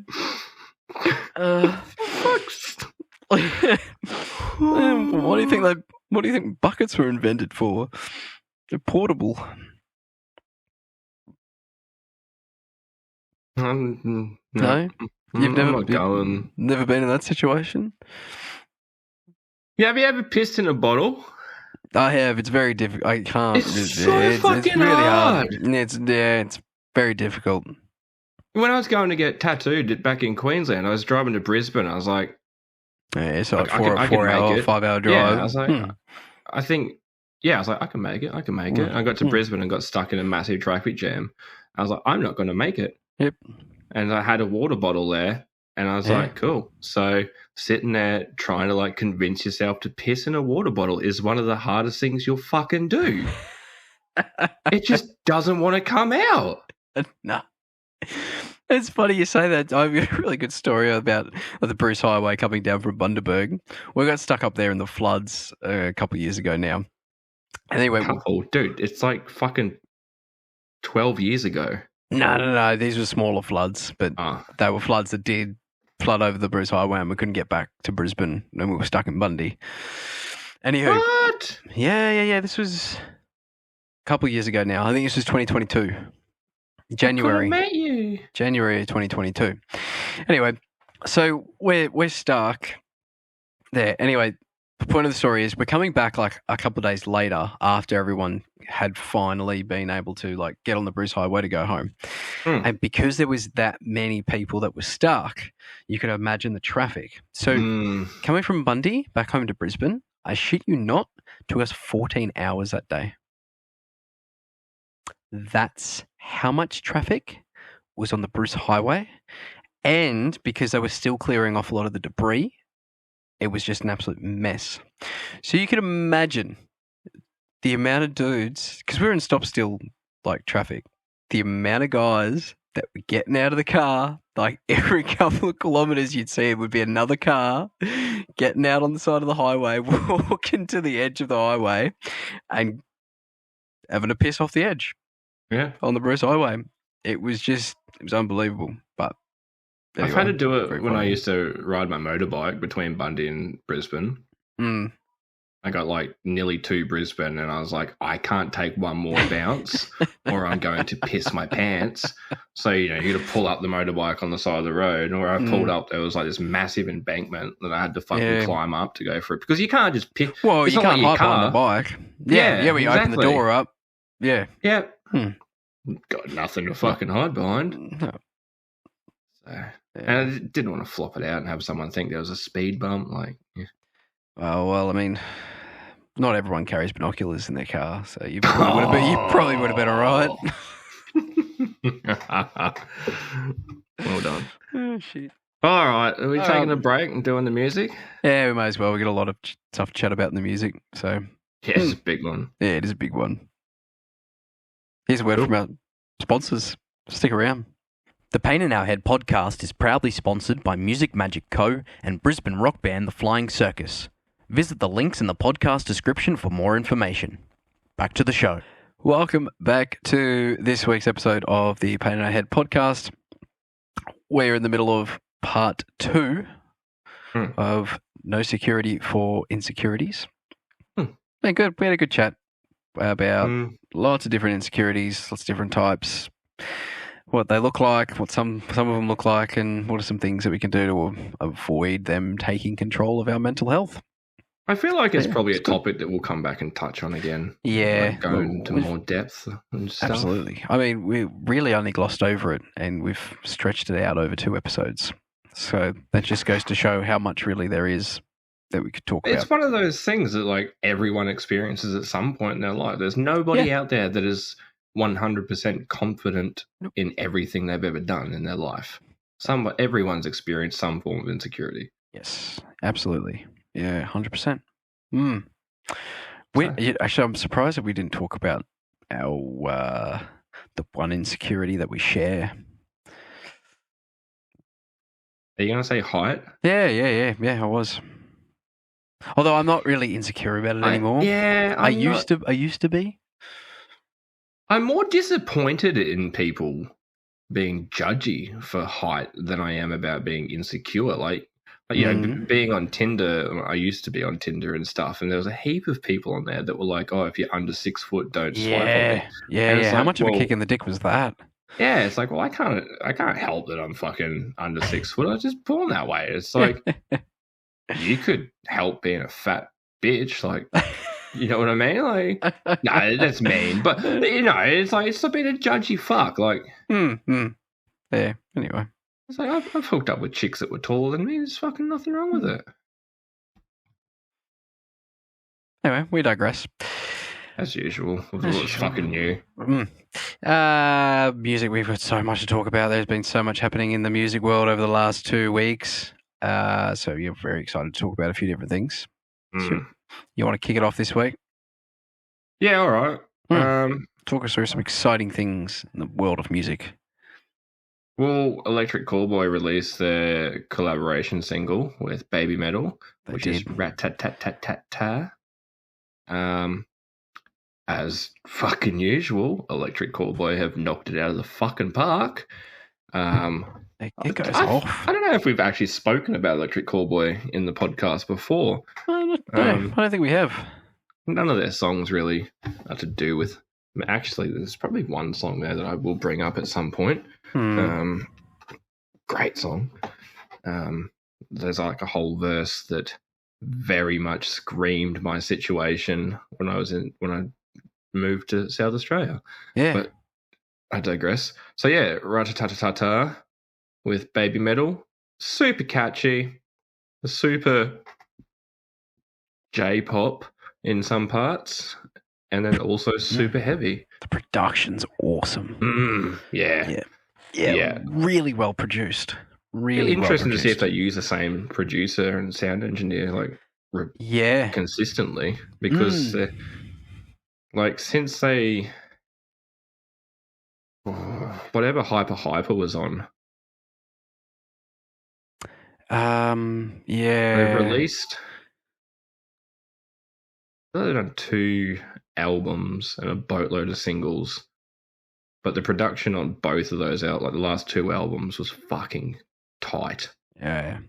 What do you think buckets were invented for? They're portable. No? You've never been in that situation? Yeah, have you ever pissed in a bottle? I have. It's very difficult. I can't. It's fucking really hard. It's very difficult. When I was going to get tattooed back in Queensland, I was driving to Brisbane. I was like, yeah, so like 5-hour drive. Yeah, I was like, I think, I was like, I can make it. I got to Brisbane and got stuck in a massive traffic jam. I was like, I'm not going to make it. Yep. And I had a water bottle there, and I was like, cool. So sitting there trying to like convince yourself to piss in a water bottle is one of the hardest things you'll fucking do. It just doesn't want to come out. No. It's funny you say that. I've got a really good story about the Bruce Highway coming down from Bundaberg. We got stuck up there in the floods a couple of years ago now. And anyway, dude, it's like fucking 12 years ago. No. These were smaller floods, but they were floods that did flood over the Bruce Highway and we couldn't get back to Brisbane and we were stuck in Bundy. Anywho, What? Yeah. This was a couple of years ago now. I think this was 2022. January 2022. Anyway, so we're stuck there. Anyway, the point of the story is we're coming back like a couple of days later after everyone had finally been able to like get on the Bruce Highway to go home. And because there was that many people that were stuck, you could imagine the traffic. So coming from Bundy back home to Brisbane, I shit you not, took us 14 hours that day. That's how much traffic was on the Bruce Highway. And because they were still clearing off a lot of the debris, it was just an absolute mess. So you can imagine the amount of dudes, because we were in stop-still like traffic, the amount of guys that were getting out of the car, like every couple of kilometres you'd see it would be another car getting out on the side of the highway, walking to the edge of the highway and having to piss off the edge. Yeah. On the Bruce Highway. It was unbelievable. But anyway, I've had to do it when I used to ride my motorbike between Bundy and Brisbane. I got like nearly to Brisbane and I was like, I can't take one more bounce or I'm going to piss my pants. So, you got to pull up the motorbike on the side of the road. And where I pulled up, there was like this massive embankment that I had to fucking climb up to go for it. Because you can't just piss. Well, you can't hide behind the bike. Yeah, when you open the door up. Yeah. Yeah. Got nothing to fucking hide behind. No. So, and I didn't want to flop it out and have someone think there was a speed bump. Well, I mean, not everyone carries binoculars in their car, so you probably would have been all right. Well done. Oh, shit. All right, are we taking a break and doing the music? Yeah, we might as well. We got a lot of stuff to chat about in the music, so yeah, it's a big one. Yeah, it is a big one. Here's a word from our sponsors. Stick around. The Pain in Our Head podcast is proudly sponsored by Music Magic Co. and Brisbane rock band The Flying Circus. Visit the links in the podcast description for more information. Back to the show. Welcome back to this week's episode of the Pain in Our Head podcast. We're in the middle of part 2 of No Security for Insecurities. Been good. We had a good chat about lots of different insecurities, lots of different types, what they look like, what some of them look like, and what are some things that we can do to avoid them taking control of our mental health. I feel like it's probably a topic that we'll come back and touch on again. Yeah. Like go into more depth and stuff. Absolutely. I mean, we really only glossed over it and we've stretched it out over 2 episodes. So that just goes to show how much really there is that we could talk about. It's one of those things that like everyone experiences at some point in their life. There's nobody out there that is 100% confident in everything they've ever done in their life. Everyone's experienced some form of insecurity. Yes, absolutely. Yeah, 100%. Actually, I'm surprised that we didn't talk about our the one insecurity that we share. Are you going to say height? Yeah, I was. Although I'm not really insecure about it anymore. I used to be. I'm more disappointed in people being judgy for height than I am about being insecure. Like being on Tinder, I used to be on Tinder and stuff, and there was a heap of people on there that were like, "Oh, if you're under 6 foot, don't swipe on me." Yeah. Like, how much of a kick in the dick was that? Yeah, it's like, well, I can't help that I'm fucking under 6 foot. I was just born that way. It's like you could help being a fat bitch, like. You know what I mean? Like, no, that's mean. But, it's like, it's a bit of judgy fuck. Like, yeah, anyway. It's like, I've hooked up with chicks that were taller than me. There's fucking nothing wrong with it. Anyway, we digress. As usual. It's fucking new. Music, we've got so much to talk about. There's been so much happening in the music world over the last 2 weeks. So you're very excited to talk about a few different things. So, you want to kick it off this week? Yeah, all right. Talk us through some exciting things in the world of music. Well, Electric Callboy released their collaboration single with Baby Metal, which is Rat-Tat-Tat-Tat-Tat-Ta. As fucking usual, Electric Callboy have knocked it out of the fucking park. It goes off. I don't know if we've actually spoken about Electric Callboy in the podcast before. No, I don't think we have. None of their songs really are to do with. Actually, there's probably one song there that I will bring up at some point. Great song. There's like a whole verse that very much screamed my situation when I moved to South Australia. Yeah. But I digress. So yeah, Ratatatata with Baby Metal, super catchy, super J-pop in some parts, and then also super heavy. The production's awesome. Yeah. Really well produced. Really interesting to see if they use the same producer and sound engineer consistently, because since they whatever Hyper was on, they've released. They've done 2 albums and a boatload of singles, but the production on both of those the last 2 albums was fucking tight. Yeah.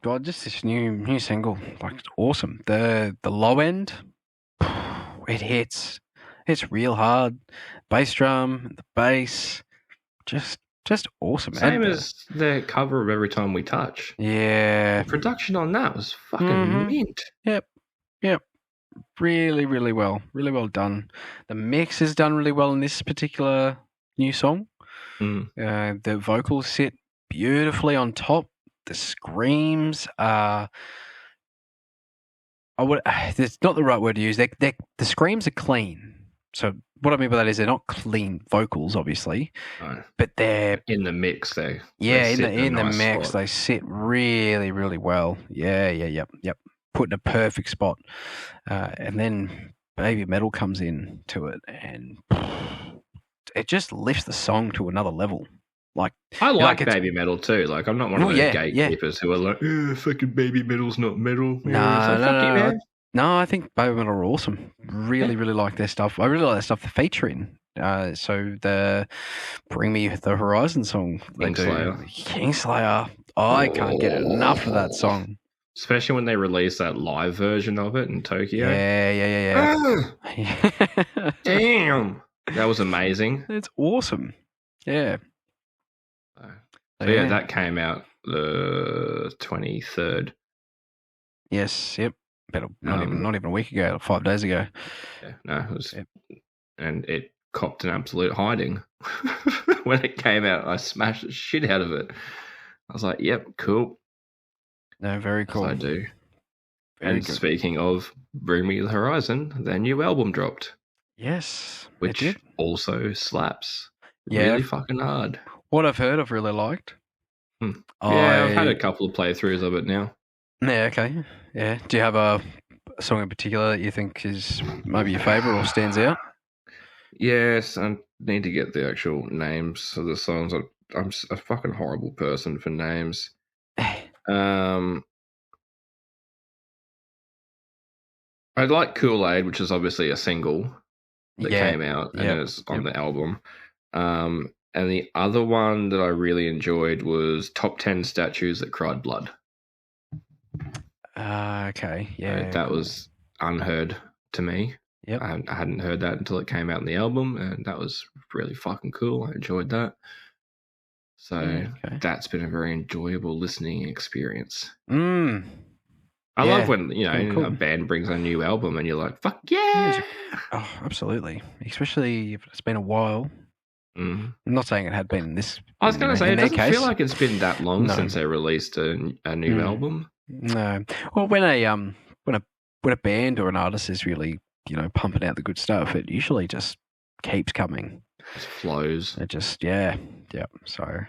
Well, just this new single, it's awesome. The low end, it hits. It's real hard. Bass drum, the bass, just awesome. Same as the cover of Every Time We Touch. Yeah. The production on that was fucking mint. Yep. Really, really well. Really well done. The mix is done really well in this particular new song. The vocals sit beautifully on top. The screams are... it's not the right word to use. The screams are clean. So what I mean by that is they're not clean vocals, obviously, but they're in the mix. In the mix, they sit really, really well. Yep. Put in a perfect spot, and then Baby Metal comes in to it, and it just lifts the song to another level. I like Baby Metal too. I'm not one of those gatekeepers who are like, fucking Baby Metal's not metal. No, I think Baby Metal are awesome. Really, really like their stuff. I really like their stuff they're featuring. So the Bring Me the Horizon song they do. Kingslayer. I can't get enough of that song. Especially when they released that live version of it in Tokyo. Yeah. Damn. That was amazing. It's awesome. Yeah. So that came out the 23rd. Yes, yep. Not even a week ago, 5 days ago. Yeah, no, it was, and it copped an absolute hiding when it came out. I smashed the shit out of it. I was like, "Yep, cool." No, very cool. Yes, I do. Very good. Speaking of Bring Me the Horizon, their new album dropped. Yes, which also slaps. Really fucking hard. What I've heard, I've really liked. I've had a couple of playthroughs of it now. Yeah, okay. Yeah. Do you have a song in particular that you think is maybe your favourite or stands out? Yes, I need to get the actual names of the songs. I'm a fucking horrible person for names. I like Kool-Aid, which is obviously a single that came out and it's on the album. And the other one that I really enjoyed was Top 10 Statues That Cried Blood. Okay, yeah. That was unheard to me. Yep. I hadn't heard that until it came out in the album, and that was really fucking cool. I enjoyed that. So that's been a very enjoyable listening experience. I love when, a band brings a new album and you're like, fuck yeah! Oh, absolutely. Especially if it's been a while. I'm not saying it had been this. I was going to say, it doesn't feel like it's been that long since they released a new album. No. Well, when a band or an artist is really, pumping out the good stuff, it usually just keeps coming. It flows. It just, So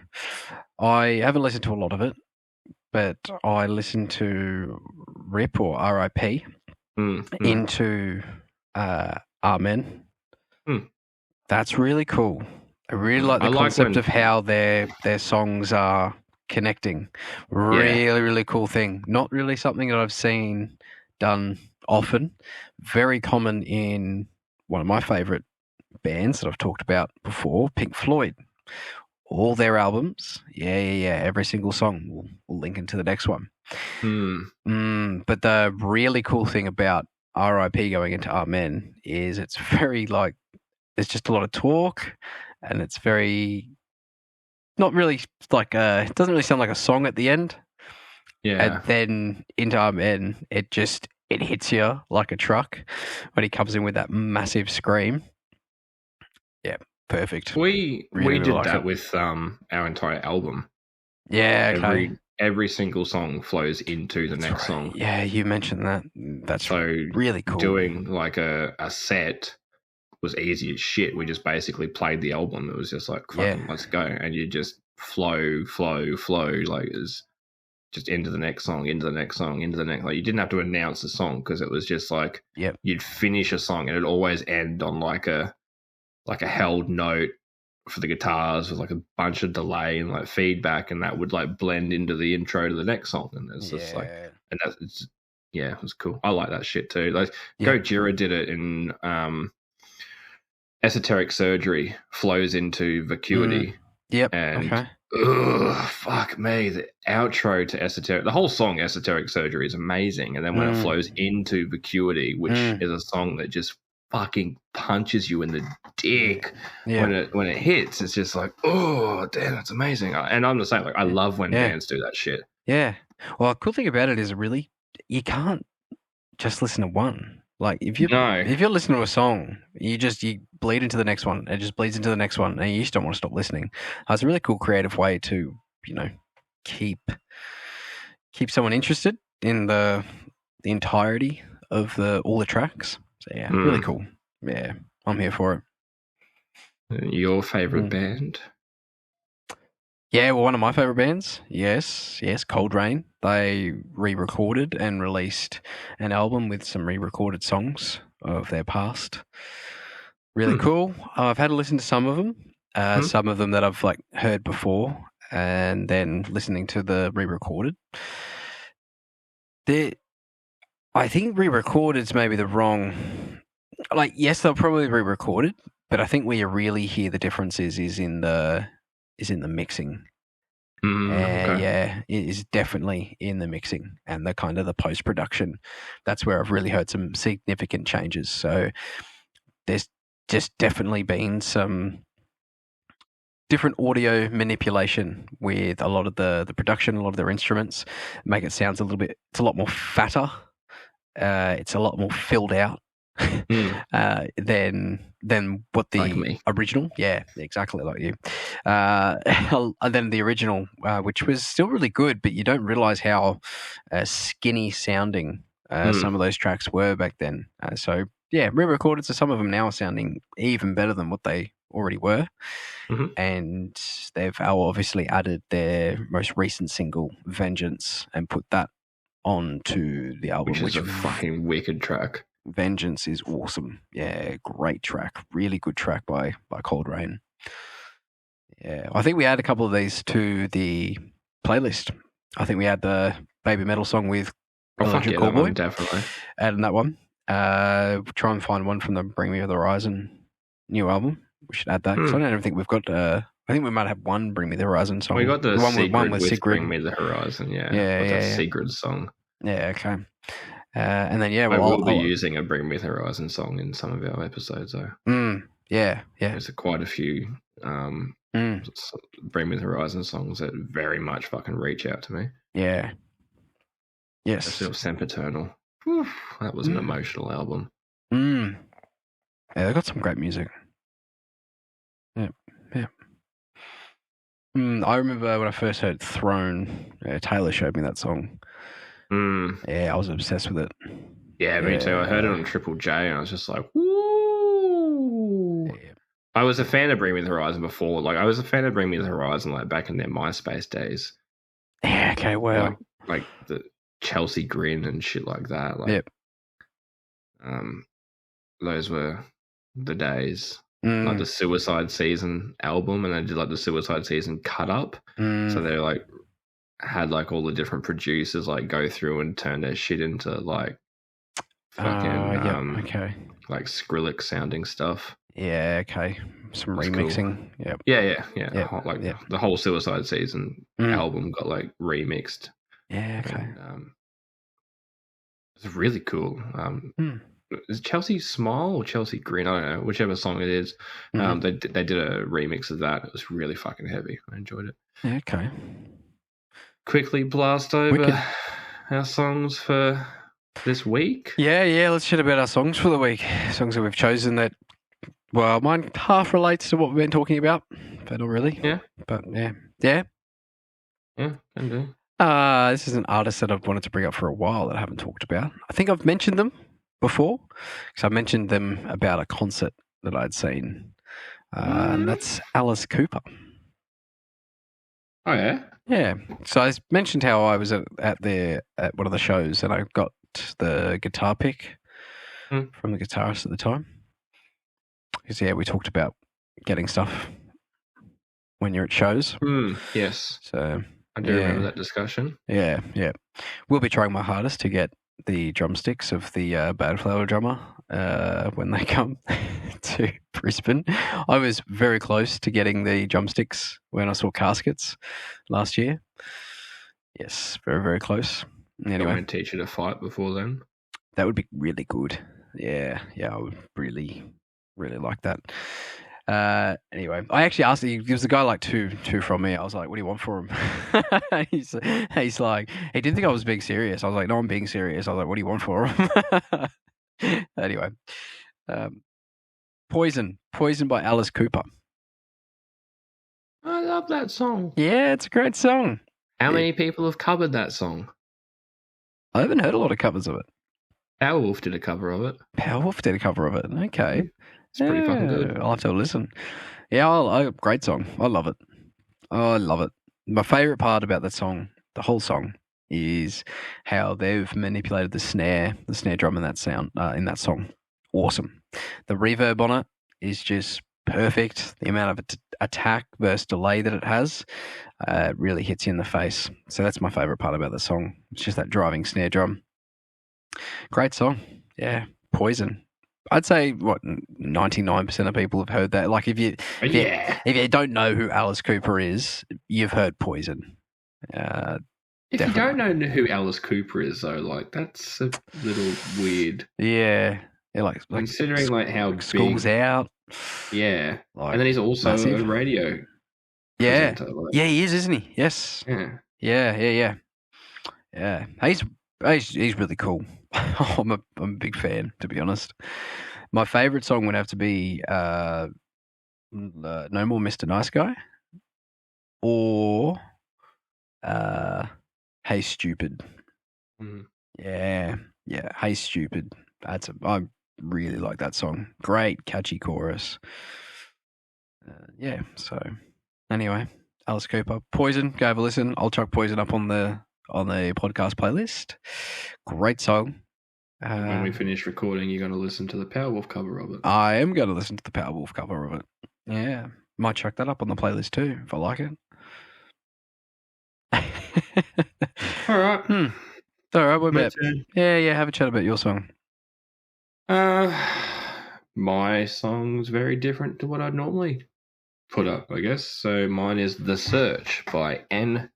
I haven't listened to a lot of it, but I listened to RIP or RIP into Amen. That's really cool. I really like the concept of how their songs are connecting. Really, really cool thing. Not really something that I've seen done often. Very common in one of my favourite bands that I've talked about before, Pink Floyd. all their albums. Yeah. Every single song will link into the next one. But the really cool thing about R.I.P. going into Amen is it's very like there's just a lot of talk, and it's very not really like it doesn't really sound like a song at the end. Yeah. And then into Amen, it hits you like a truck when he comes in with that massive scream. Yeah, perfect. We did like that with our entire album. Yeah, okay. Every single song flows into the next song. Yeah, you mentioned that. That's so really cool. Doing like a set was easy as shit. We just basically played the album. It was just like, fucking, let's go. And you just flow, like it's just into the next song, into the next song, into the next. Like you didn't have to announce the song because it was just like you'd finish a song and it'd always end on like a held note for the guitars with like a bunch of delay and like feedback, and that would like blend into the intro to the next song. And it's just like, and that's it was cool. I like that shit too. Like Gojira did it in Esoteric Surgery, flows into Vacuity. And fuck me, the outro to Esoteric, the whole song Esoteric Surgery is amazing, and then when it flows into Vacuity, which is a song that just fucking punches you in the dick when it hits, it's just like, oh damn, that's amazing. And I'm the same, like I love when bands do that shit. Well, the cool thing about it is really you can't just listen to one. Like if you're listening to a song, you bleed into the next one. It just bleeds into the next one, and you just don't want to stop listening. It's a really cool, creative way to keep someone interested in the entirety of all the tracks. So really cool. Yeah, I'm here for it. Your favorite band? Yeah, well, one of my favorite bands, yes, Cold Rain. They re-recorded and released an album with some re-recorded songs of their past. Really cool. I've had to listen to some of them, some of them that I've like heard before, and then listening to the re-recorded. I think re-recorded is maybe the wrong. Like, yes, they'll probably re-recorded, but I think where you really hear the difference is in the mixing. It is definitely in the mixing and the kind of the post-production. That's where I've really heard some significant changes. So there's just definitely been some different audio manipulation with a lot of the production, a lot of their instruments, make it sound it's a lot more fatter. It's a lot more filled out than what the original. Yeah, exactly like you. Than the original, which was still really good, but you don't realize how skinny sounding some of those tracks were back then. So re-recorded. So some of them now are sounding even better than what they already were. And they've obviously added their most recent single, Vengeance, and put that onto the album, which is a fucking wicked track. Vengeance is awesome. Yeah, great track. Really good track by Cold Rain. Yeah, I think we add a couple of these to the playlist. I think we had the Baby Metal song with Electric Callboy. Definitely. Adding that one. Try and find one from the Bring Me the Horizon new album. We should add that. Because I don't think we've got... I think we might have one Bring Me the Horizon song. We got the one with Sigrid. Bring Me the Horizon, that Sigrid song. Yeah, okay. And then, we'll be using a Bring Me the Horizon song in some of our episodes, though. Yeah. There's quite a few Bring Me the Horizon songs that very much fucking reach out to me. Yeah. Yes. Especially Sempiternal. Whew, that was an emotional album. Yeah, they got some great music. Yeah. I remember when I first heard Throne, Taylor showed me that song. Yeah, I was obsessed with it. Yeah, me too. I heard it on Triple J and I was just like, woo! Yeah. I was a fan of Bring Me the Horizon before. Like, I was a fan of Bring Me the Horizon, like, back in their MySpace days. Yeah, okay, well. Like the Chelsea Grin and shit like that. Like, those were the days. Like the Suicide Season album, and they did like the Suicide Season cut up. So they like had like all the different producers like go through and turn their shit into like fucking like Skrillex sounding stuff. Yeah, okay. Some That's remixing. Cool. Yep. Yeah. Yep. The whole Suicide Season album got like remixed. Yeah, okay. And, it's really cool. Is Chelsea Smile or Chelsea Green? I don't know, whichever song it is. They did a remix of that. It was really fucking heavy. I enjoyed it. Yeah, okay. Quickly blast over our songs for this week. Yeah. Let's chat about our songs for the week. Songs that we've chosen that, well, mine half relates to what we've been talking about, but not really. Yeah. But yeah. Yeah. Yeah, can do. This is an artist that I've wanted to bring up for a while that I haven't talked about. I think I've mentioned them before, because I mentioned them about a concert that I'd seen, and that's Alice Cooper. Oh yeah, yeah. So I mentioned how I was at one of the shows, and I got the guitar pick from the guitarist at the time. Because we talked about getting stuff when you're at shows. Yes. So I do remember that discussion. Yeah. Will be trying my hardest to get the drumsticks of the Bad Flower drummer when they come to Brisbane. I was very close to getting the drumsticks when I saw Caskets last year. Yes, very, very close. Anyway, I won't teach you to fight before then. That would be really good. Yeah, I would really, really like that. Anyway, I actually asked him, he was the guy like two from me. I was like, what do you want for him? he's like, he didn't think I was being serious. I was like, no, I'm being serious. I was like, what do you want for him? Anyway, Poison by Alice Cooper. I love that song. Yeah, it's a great song. How many people have covered that song? I haven't heard a lot of covers of it. Powerwolf did a cover of it. Okay. It's pretty fucking good. I'll have to listen. Yeah, great song. I love it. My favourite part about that song, the whole song, is how they've manipulated the snare drum in that sound in that song. Awesome. The reverb on it is just perfect. The amount of attack versus delay that it has really hits you in the face. So that's my favourite part about the song. It's just that driving snare drum. Great song. Yeah. Poison. I'd say 99% of people have heard that. Like if you don't know who Alice Cooper is, you've heard Poison. If you don't know who Alice Cooper is, though, like that's a little weird. Yeah, like considering like how big School's Out. Yeah, and then he's also a radio. Yeah, he is, isn't he? Yes. Yeah. He's really cool. I'm a big fan, to be honest. My favourite song would have to be No More Mr. Nice Guy or Hey Stupid. Yeah, Hey Stupid. I really like that song. Great, catchy chorus. So anyway, Alice Cooper. Poison, go have a listen. I'll chuck Poison up on the podcast playlist. Great song. When we finish recording, you're going to listen to the Powerwolf cover of it. I am going to listen to the Powerwolf cover of it. Yeah. Might chuck that up on the playlist too, if I like it. All right. All right, what about... Yeah, have a chat about your song. My song's very different to what I'd normally put up, I guess. So mine is The Search by NF.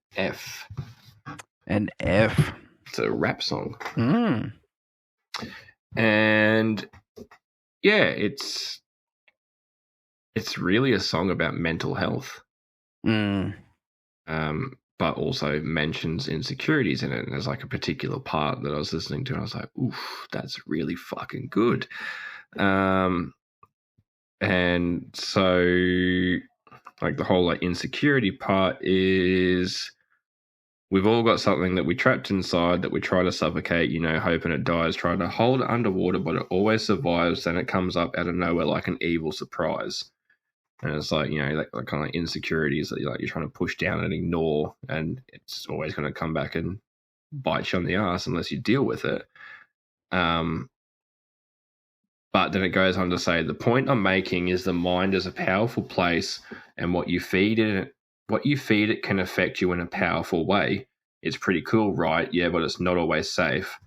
NF. It's a rap song. And yeah, it's really a song about mental health. But also mentions insecurities in it. And there's like a particular part that I was listening to and I was like, oof, that's really fucking good. And so like the whole like insecurity part is we've all got something that we trapped inside that we try to suffocate, hoping it dies, trying to hold it underwater, but it always survives. Then it comes up out of nowhere like an evil surprise. And it's like, like kind of like insecurities that you're trying to push down and ignore, and it's always going to come back and bite you on the ass unless you deal with it. But then it goes on to say, the point I'm making is the mind is a powerful place, and what you feed it can affect you in a powerful way. It's pretty cool, right? Yeah, but it's not always safe.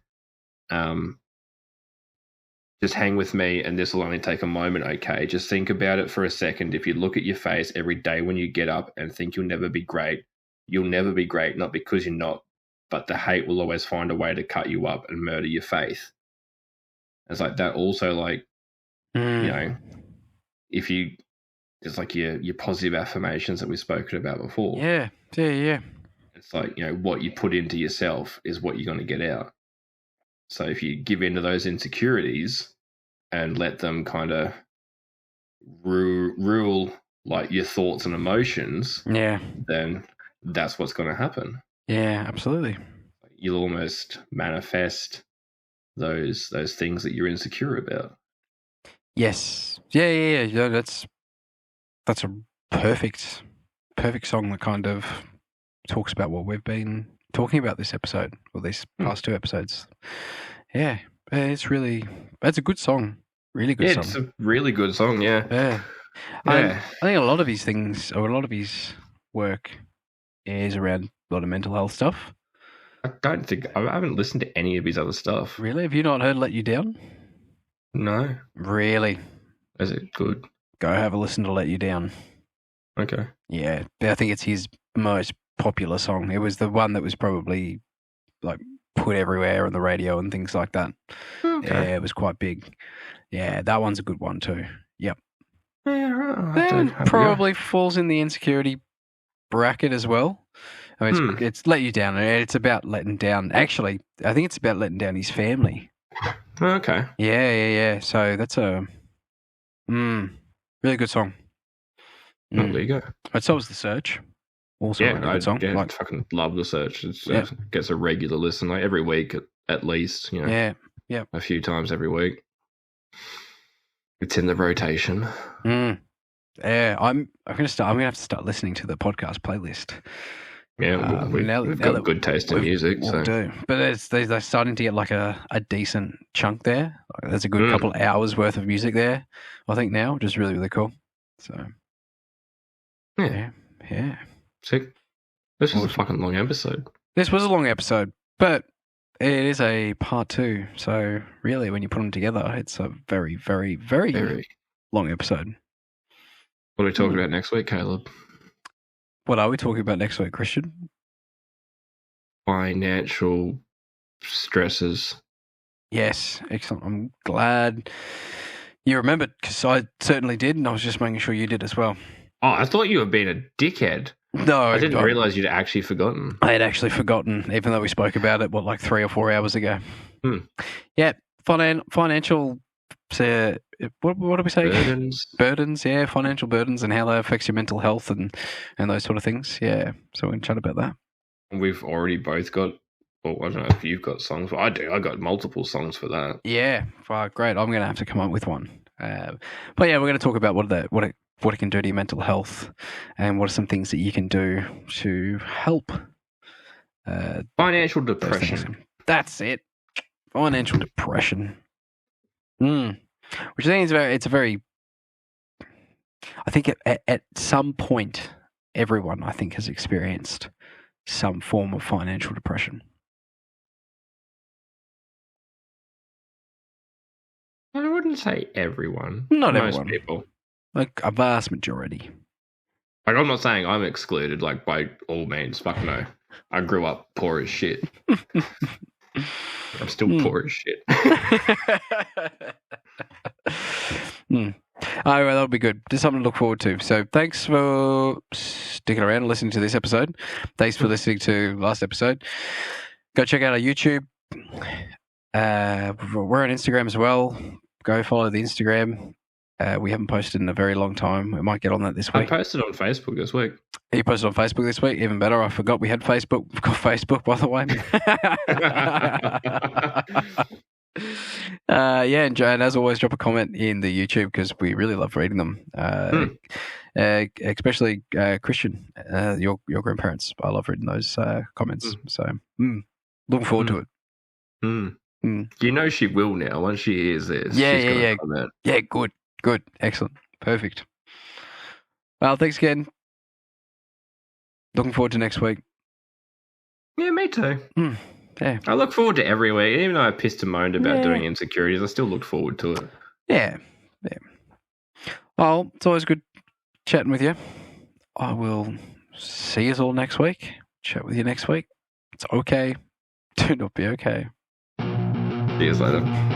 just hang with me, and this will only take a moment, okay? Just think about it for a second. If you look at your face every day when you get up and think you'll never be great, you'll never be great, not because you're not, but the hate will always find a way to cut you up and murder your faith. It's like that also, like, you know, if you, it's like your positive affirmations that we've spoken about before. Yeah. It's like, what you put into yourself is what you're going to get out. So if you give in to those insecurities and let them kind of rule like your thoughts and emotions, then that's what's going to happen. Yeah, absolutely. You'll almost manifest those things that you're insecure about. Yes. Yeah. That's a perfect song that kind of talks about what we've been talking about this episode, or these past 2 episodes. Yeah, that's a good song. Really good song. It's a really good song, yeah. I think a lot of his things, or a lot of his work, is around a lot of mental health stuff. I haven't listened to any of his other stuff. Really? Have you not heard Let You Down? No. Really? Is it good? Go have a listen to Let You Down. Okay. Yeah, I think it's his most popular song. It was the one that was probably like put everywhere on the radio and things like that. Okay. Yeah, it was quite big. Yeah, that one's a good one too. Yep. Yeah, right. That probably falls in the insecurity bracket as well. I mean, it's Let You Down. It's about letting down. Actually, I think it's about letting down his family. Okay. Yeah. So that's a really good song. Well, there you go. But so was The Search. Also a good song. Yeah, I fucking love The Search. It gets a regular listen, like every week at least. Yeah. A few times every week. It's in the rotation. Yeah, I'm gonna have to start listening to the podcast playlist. Yeah, we've got good taste in music. We'll do. But they're starting to get like a decent chunk there. Like, there's a good couple of hours worth of music there, I think now, which is really, really cool. So, yeah. Sick. This was a fucking long episode. This was a long episode, but it is a part 2. So, really, when you put them together, it's a very, very, very long episode. What are we talking about next week, Caleb? What are we talking about next week, Christian? Financial stresses. Yes, excellent. I'm glad you remembered, because I certainly did, and I was just making sure you did as well. Oh, I thought you were being a dickhead. No, I didn't realise you'd actually forgotten. I had actually forgotten, even though we spoke about it, 3 or 4 hours ago. Yeah, financial. What do we say? Burdens, yeah, financial burdens, and how that affects your mental health and those sort of things. Yeah, so we can chat about that. We've already both got. Well, I don't know if you've got songs, but I do. I got multiple songs for that. Yeah, great. I'm going to have to come up with one. But yeah, we're going to talk about what it can do to your mental health, and what are some things that you can do to help. Financial depression. That's it. Financial depression. Which I think it's a very. I think at some point, everyone I think has experienced some form of financial depression. I wouldn't say everyone. Not Most everyone. people. Like a vast majority. Like, I'm not saying I'm excluded, like, by all means. Fuck no. I grew up poor as shit. I'm still poor as shit. Oh, well, that'll be good. Just something to look forward to. So thanks for sticking around and listening to this episode. Thanks for listening to last episode. Go check out our YouTube. We're on Instagram as well. Go follow the Instagram. We haven't posted in a very long time. We might get on that this week. I posted on Facebook this week. You posted on Facebook this week? Even better. I forgot we had Facebook. We've got Facebook, by the way. And as always, drop a comment in the YouTube, because we really love reading them. Especially Christian, your grandparents. I love reading those comments. So looking forward to it. You know she will now. Once she hears this, she's gonna comment. Yeah, good, excellent, perfect. Well, thanks again. Looking forward to next week. Yeah, me too. Yeah. I look forward to every week. Even though I pissed and moaned about doing Insecurities, I still look forward to it. Yeah. Well, it's always good chatting with you. I will see you all next week. Chat with you next week. It's okay. Do not be okay. See you later.